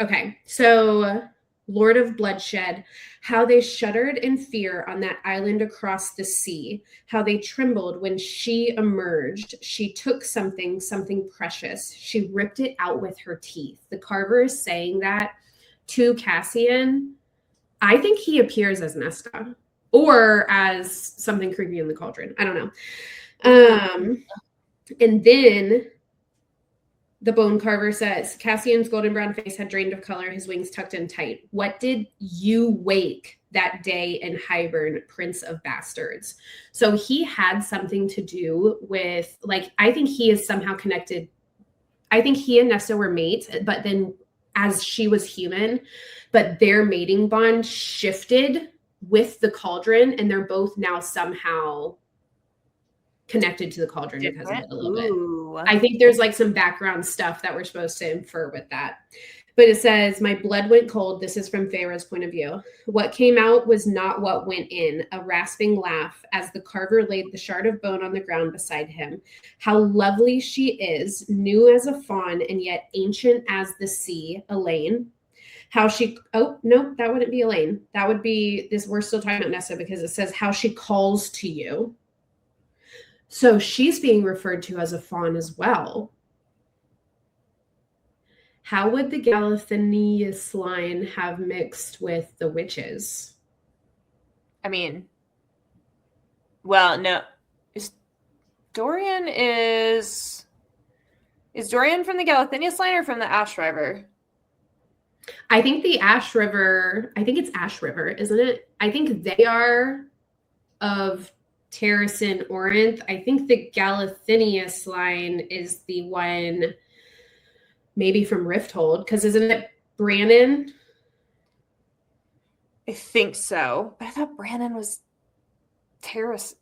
Okay. So Lord of bloodshed, how they shuddered in fear on that island across the sea, how they trembled when she emerged. She took something precious. She ripped it out with her teeth. The Carver is saying that to Cassian. I think he appears as Nesta or as something creepy in the cauldron. I don't know. And then the bone carver says, Cassian's golden brown face had drained of color, his wings tucked in tight. What did you wake that day in Hybern, Prince of Bastards? So he had something to do with, like, I think he is somehow connected. I think he and Nesta were mates, but then as she was human, but their mating bond shifted with the cauldron, and they're both now somehow connected to the cauldron because of it a little Ooh. bit. I think there's like some background stuff that we're supposed to infer with that. But it says, my blood went cold. This is from Feyre's point of view. What came out was not what went in, a rasping laugh as the carver laid the shard of bone on the ground beside him. How lovely she is, new as a fawn and yet ancient as the sea, Elaine. How she, oh, no, that wouldn't be Elaine. That would be this. We're still talking about Nesta because it says how she calls to you. So she's being referred to as a fawn as well. How would the Galathinius line have mixed with the witches? I mean, well, no. Dorian from the Galathinius line or from the Ash River? I think the Ash River, I think it's Ash River, isn't it? I think they are of Terrasen Orinth. I think the Galathinius line is the one maybe from Rifthold, because isn't it Brannon? I think so. But I thought Brannon was Terrace.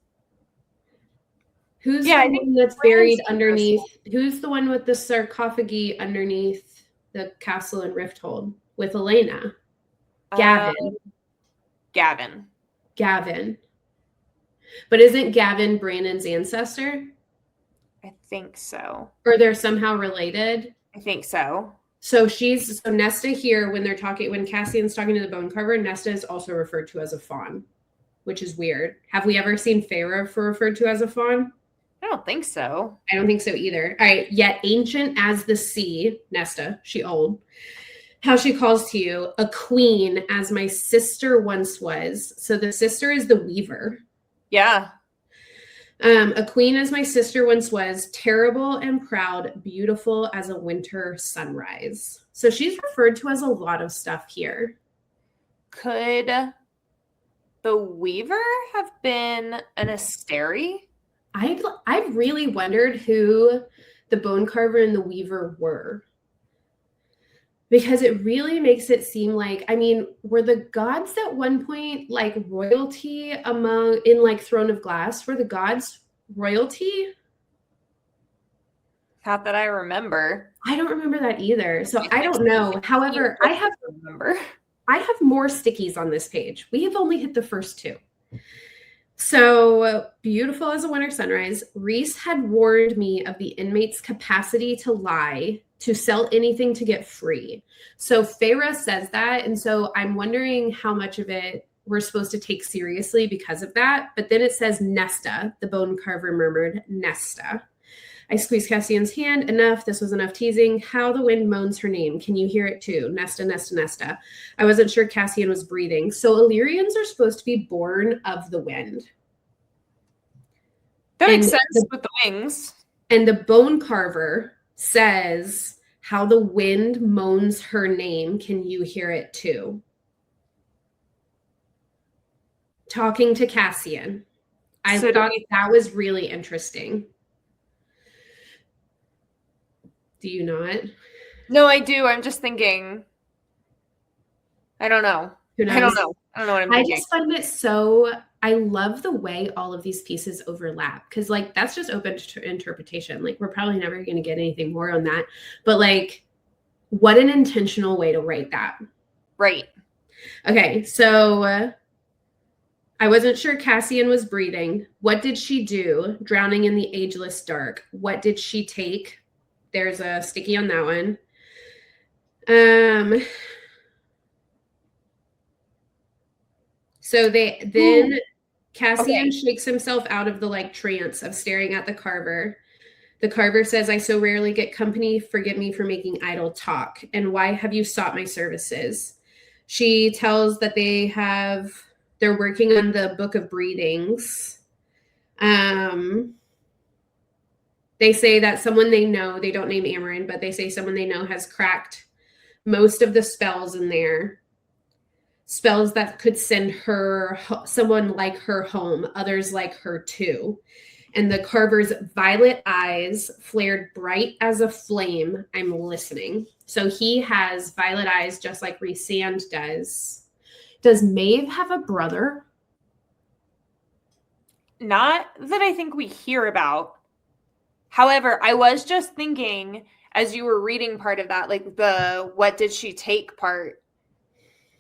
Who's the one that's buried underneath? Who's the one with the sarcophagi underneath the castle in Rifthold with Elena? Gavin. Gavin. But isn't Gavin Brannon's ancestor? I think so. Or they're somehow related? I think so. So Nesta here, when Cassian's talking to the bone carver, Nesta is also referred to as a fawn, which is weird. Have we ever seen Feyre referred to as a fawn? I don't think so. I don't think so either. All right. Yet ancient as the sea, Nesta, she old. How she calls to you, a queen as my sister once was. So the sister is the weaver. Yeah. A queen as my sister once was, terrible and proud, beautiful as a winter sunrise. So she's referred to as a lot of stuff here. Could the weaver have been an Asteri? I've really wondered who the bone carver and the weaver were. Because it really makes it seem like, I mean, were the gods at one point like royalty in like Throne of Glass? Were the gods royalty? Not that I remember. I don't remember that either. So I don't know. However, I have more stickies on this page. We have only hit the first two. So beautiful as a winter sunrise. Reese had warned me of the inmate's capacity to lie, to sell anything to get free. So Feyre says that. And so I'm wondering how much of it we're supposed to take seriously because of that. But then it says Nesta, the bone carver murmured, Nesta. I squeezed Cassian's hand. Enough. This was enough teasing. How the wind moans her name. Can you hear it too? Nesta, Nesta, Nesta. I wasn't sure Cassian was breathing. So Illyrians are supposed to be born of the wind. That makes sense with the wings. And the bone carver says, how the wind moans her name. Can you hear it too? Talking to Cassian. I thought that was really interesting. Do you not? No, I do. I'm just thinking. I don't know. I don't know what I'm thinking. I just find it so. I love the way all of these pieces overlap because, like, that's just open to interpretation. Like, we're probably never going to get anything more on that. But, like, what an intentional way to write that. Right. Okay, so I wasn't sure Cassian was breathing. What did she do? Drowning in the ageless dark. What did she take? There's a sticky on that one. So Cassian shakes himself out of the like trance of staring at the carver. The carver says, I so rarely get company. Forgive me for making idle talk. And why have you sought my services? She tells that they're working on the Book of Breathings. They say that someone they know, they don't name Erin, but they say someone they know has cracked most of the spells in there. Spells that could send someone like her home, others like her too. And the carver's violet eyes flared bright as a flame. I'm listening. So he has violet eyes just like Rhysand does. Does Maeve have a brother? Not that I think we hear about. However, I was just thinking as you were reading part of that, like the what did she take part,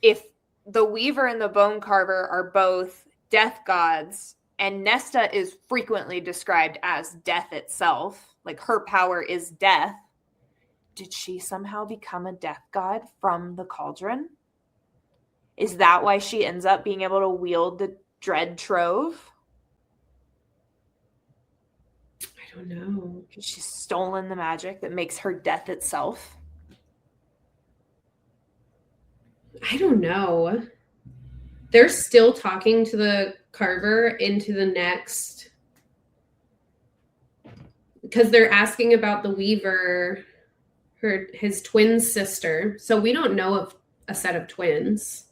if the Weaver and the Bone Carver are both death gods, and Nesta is frequently described as death itself, like her power is death, did she somehow become a death god from the cauldron? Is that why she ends up being able to wield the Dread Trove? I don't know. She's stolen the magic that makes her death itself. I don't know. They're still talking to the Carver into the next, because they're asking about the Weaver, his twin sister. So we don't know of a set of twins.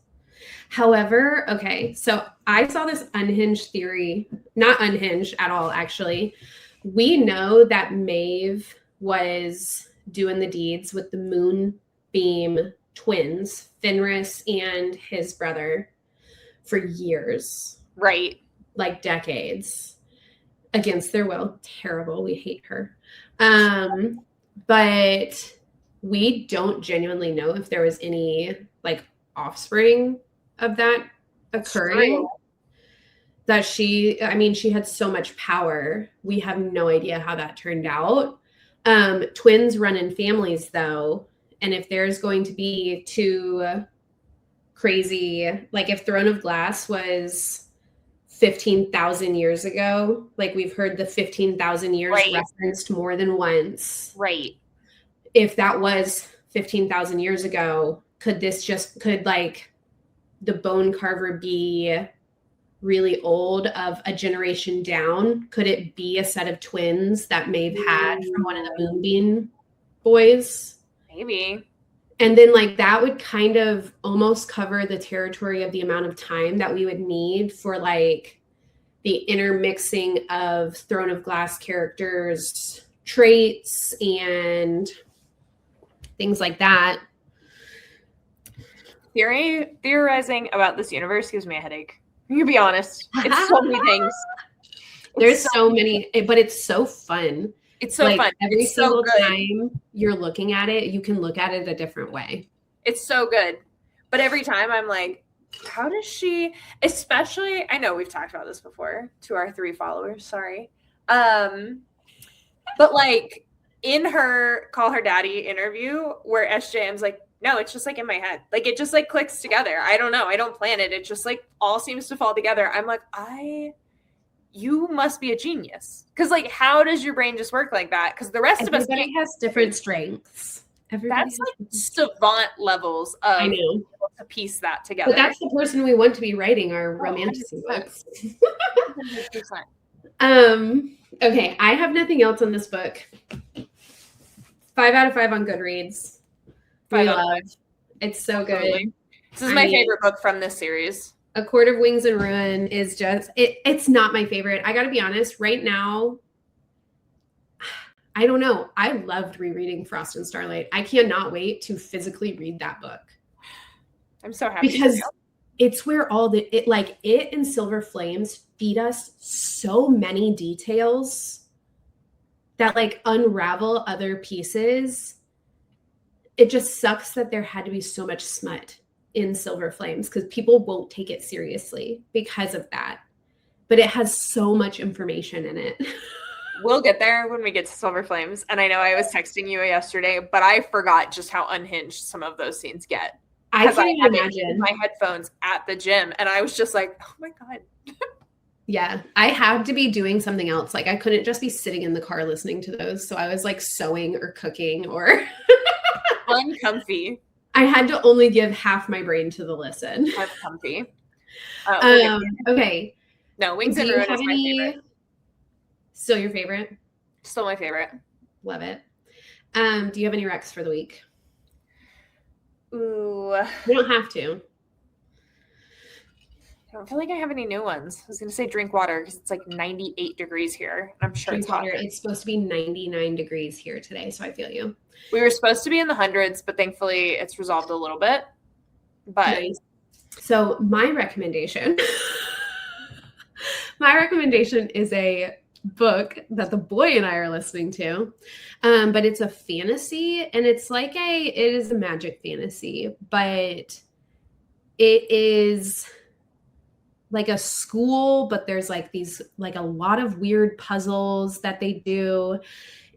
However, okay, so I saw this unhinged theory, not unhinged at all, actually. We know that Maeve was doing the deeds with the Moonbeam twins, Fenris and his brother, for years. Right. Like decades. Against their will. Terrible. We hate her. But we don't genuinely know if there was any like offspring of that occurring. That she had so much power. We have no idea how that turned out. Twins run in families though. And if there's going to be two crazy, like if Throne of Glass was 15,000 years ago, like we've heard the 15,000 years referenced more than once. Right. If that was 15,000 years ago, could like the Bone Carver be really old of a generation down? Could it be a set of twins that Maeve had from one of the Moonbeam boys? Maybe. And then like that would kind of almost cover the territory of the amount of time that we would need for like the intermixing of Throne of Glass characters' traits and things like that. Theorizing about this universe gives me a headache. You be honest. It's so many things. There's so many, but it's so fun. It's so fun. Every single time you're looking at it, you can look at it a different way. It's so good. But every time I'm like, how does she, especially, I know we've talked about this before to our 3 followers, sorry. But like in her Call Her Daddy interview where SJM's like, no, it's just like in my head. Like it just like clicks together. I don't know. I don't plan it. It just like all seems to fall together. I'm like, you must be a genius. Because like, how does your brain just work like that? Because the rest of us has different strengths. That's like savant levels of I know. To piece that together. But that's the person we want to be writing our romantic books. 100%. Okay, I have nothing else on this book. 5 out of 5 on Goodreads. 5 out of 5. It's so good. This is my favorite book from this series. A Court of Wings and Ruin is just, it's not my favorite. I got to be honest, right now, I don't know. I loved rereading Frost and Starlight. I cannot wait to physically read that book. I'm so happy. Because it's where it and Silver Flames feed us so many details that like unravel other pieces. It just sucks that there had to be so much smut in Silver Flames because people won't take it seriously because of that. But it has so much information in it. We'll get there when we get to Silver Flames. And I know I was texting you yesterday, but I forgot just how unhinged some of those scenes get. I can't even imagine. My headphones at the gym, and I was just like, oh my God. Yeah, I had to be doing something else. Like I couldn't just be sitting in the car listening to those. So I was like sewing or cooking or uncomfy. I had to only give half my brain to the listen. I'm comfy. Okay. No, Wings and Ruin is my favorite. Still your favorite? Still my favorite. Love it. Do you have any recs for the week? Ooh. You don't have to. I don't feel like I have any new ones. I was going to say drink water because it's like 98 degrees here. I'm sure drink it's hot. Water. It's supposed to be 99 degrees here today, so I feel you. We were supposed to be in the hundreds, but thankfully it's resolved a little bit. But nice. So my recommendation My recommendation is a book that the boy and I are listening to, but it's a fantasy, and it's like it is a magic fantasy, but it is like a school, but there's like these, like a lot of weird puzzles that they do,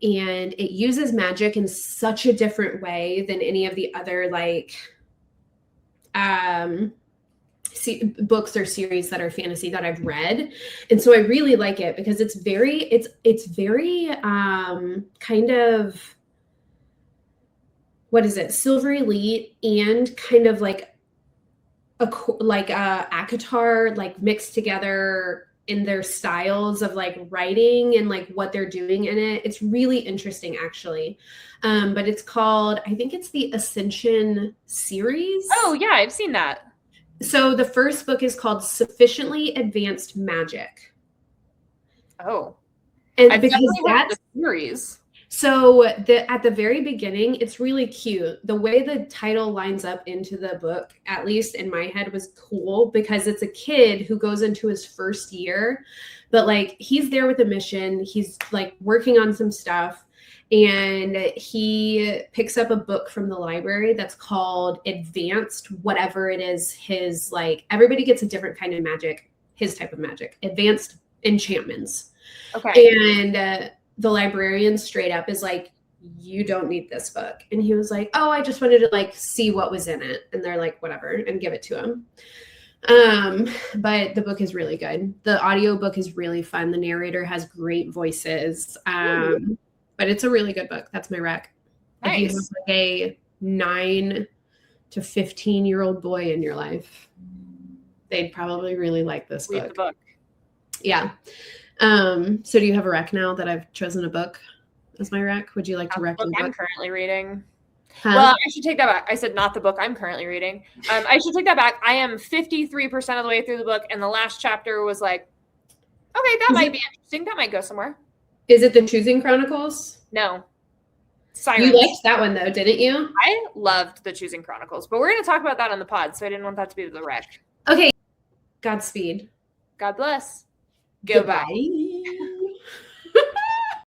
and it uses magic in such a different way than any of the other like books or series that are fantasy that I've read. And so I really like it because it's very kind of, what is it, Silver Elite, and kind of like ACOTAR like mixed together in their styles of like writing and like what they're doing in it. It's really interesting actually. But it's called, I think it's the Ascension series. Oh yeah, I've seen that. So the first book is called Sufficiently Advanced Magic. Oh. And I've because that's the series. So at the very beginning, it's really cute. The way the title lines up into the book, at least in my head, was cool because it's a kid who goes into his first year, but like he's there with a mission. He's like working on some stuff, and he picks up a book from the library that's called Advanced, whatever it is. His like everybody gets a different kind of magic, his type of magic, Advanced Enchantments. Okay. And the librarian straight up is like, you don't need this book. And he was like, oh, I just wanted to like see what was in it. And they're like, whatever, and give it to him. But the book is really good. The audiobook is really fun. The narrator has great voices. But it's a really good book. That's my rec. Nice. If you have like a 9 to 15-year-old boy in your life, they'd probably really like this book. Read the book. Yeah. So do you have a rec now that I've chosen a book as my rec? Would you like to rec the book I'm currently reading? Huh? Well, I should take that back. I said not the book I'm currently reading. I should take that back. I am 53% of the way through the book, and the last chapter was like, okay, that might be interesting. That might go somewhere. Is it the Choosing Chronicles? No. Sirens. You liked that one though, didn't you? I loved the Choosing Chronicles, but we're going to talk about that on the pod, so I didn't want that to be the rec. Okay. Godspeed. God bless. Goodbye.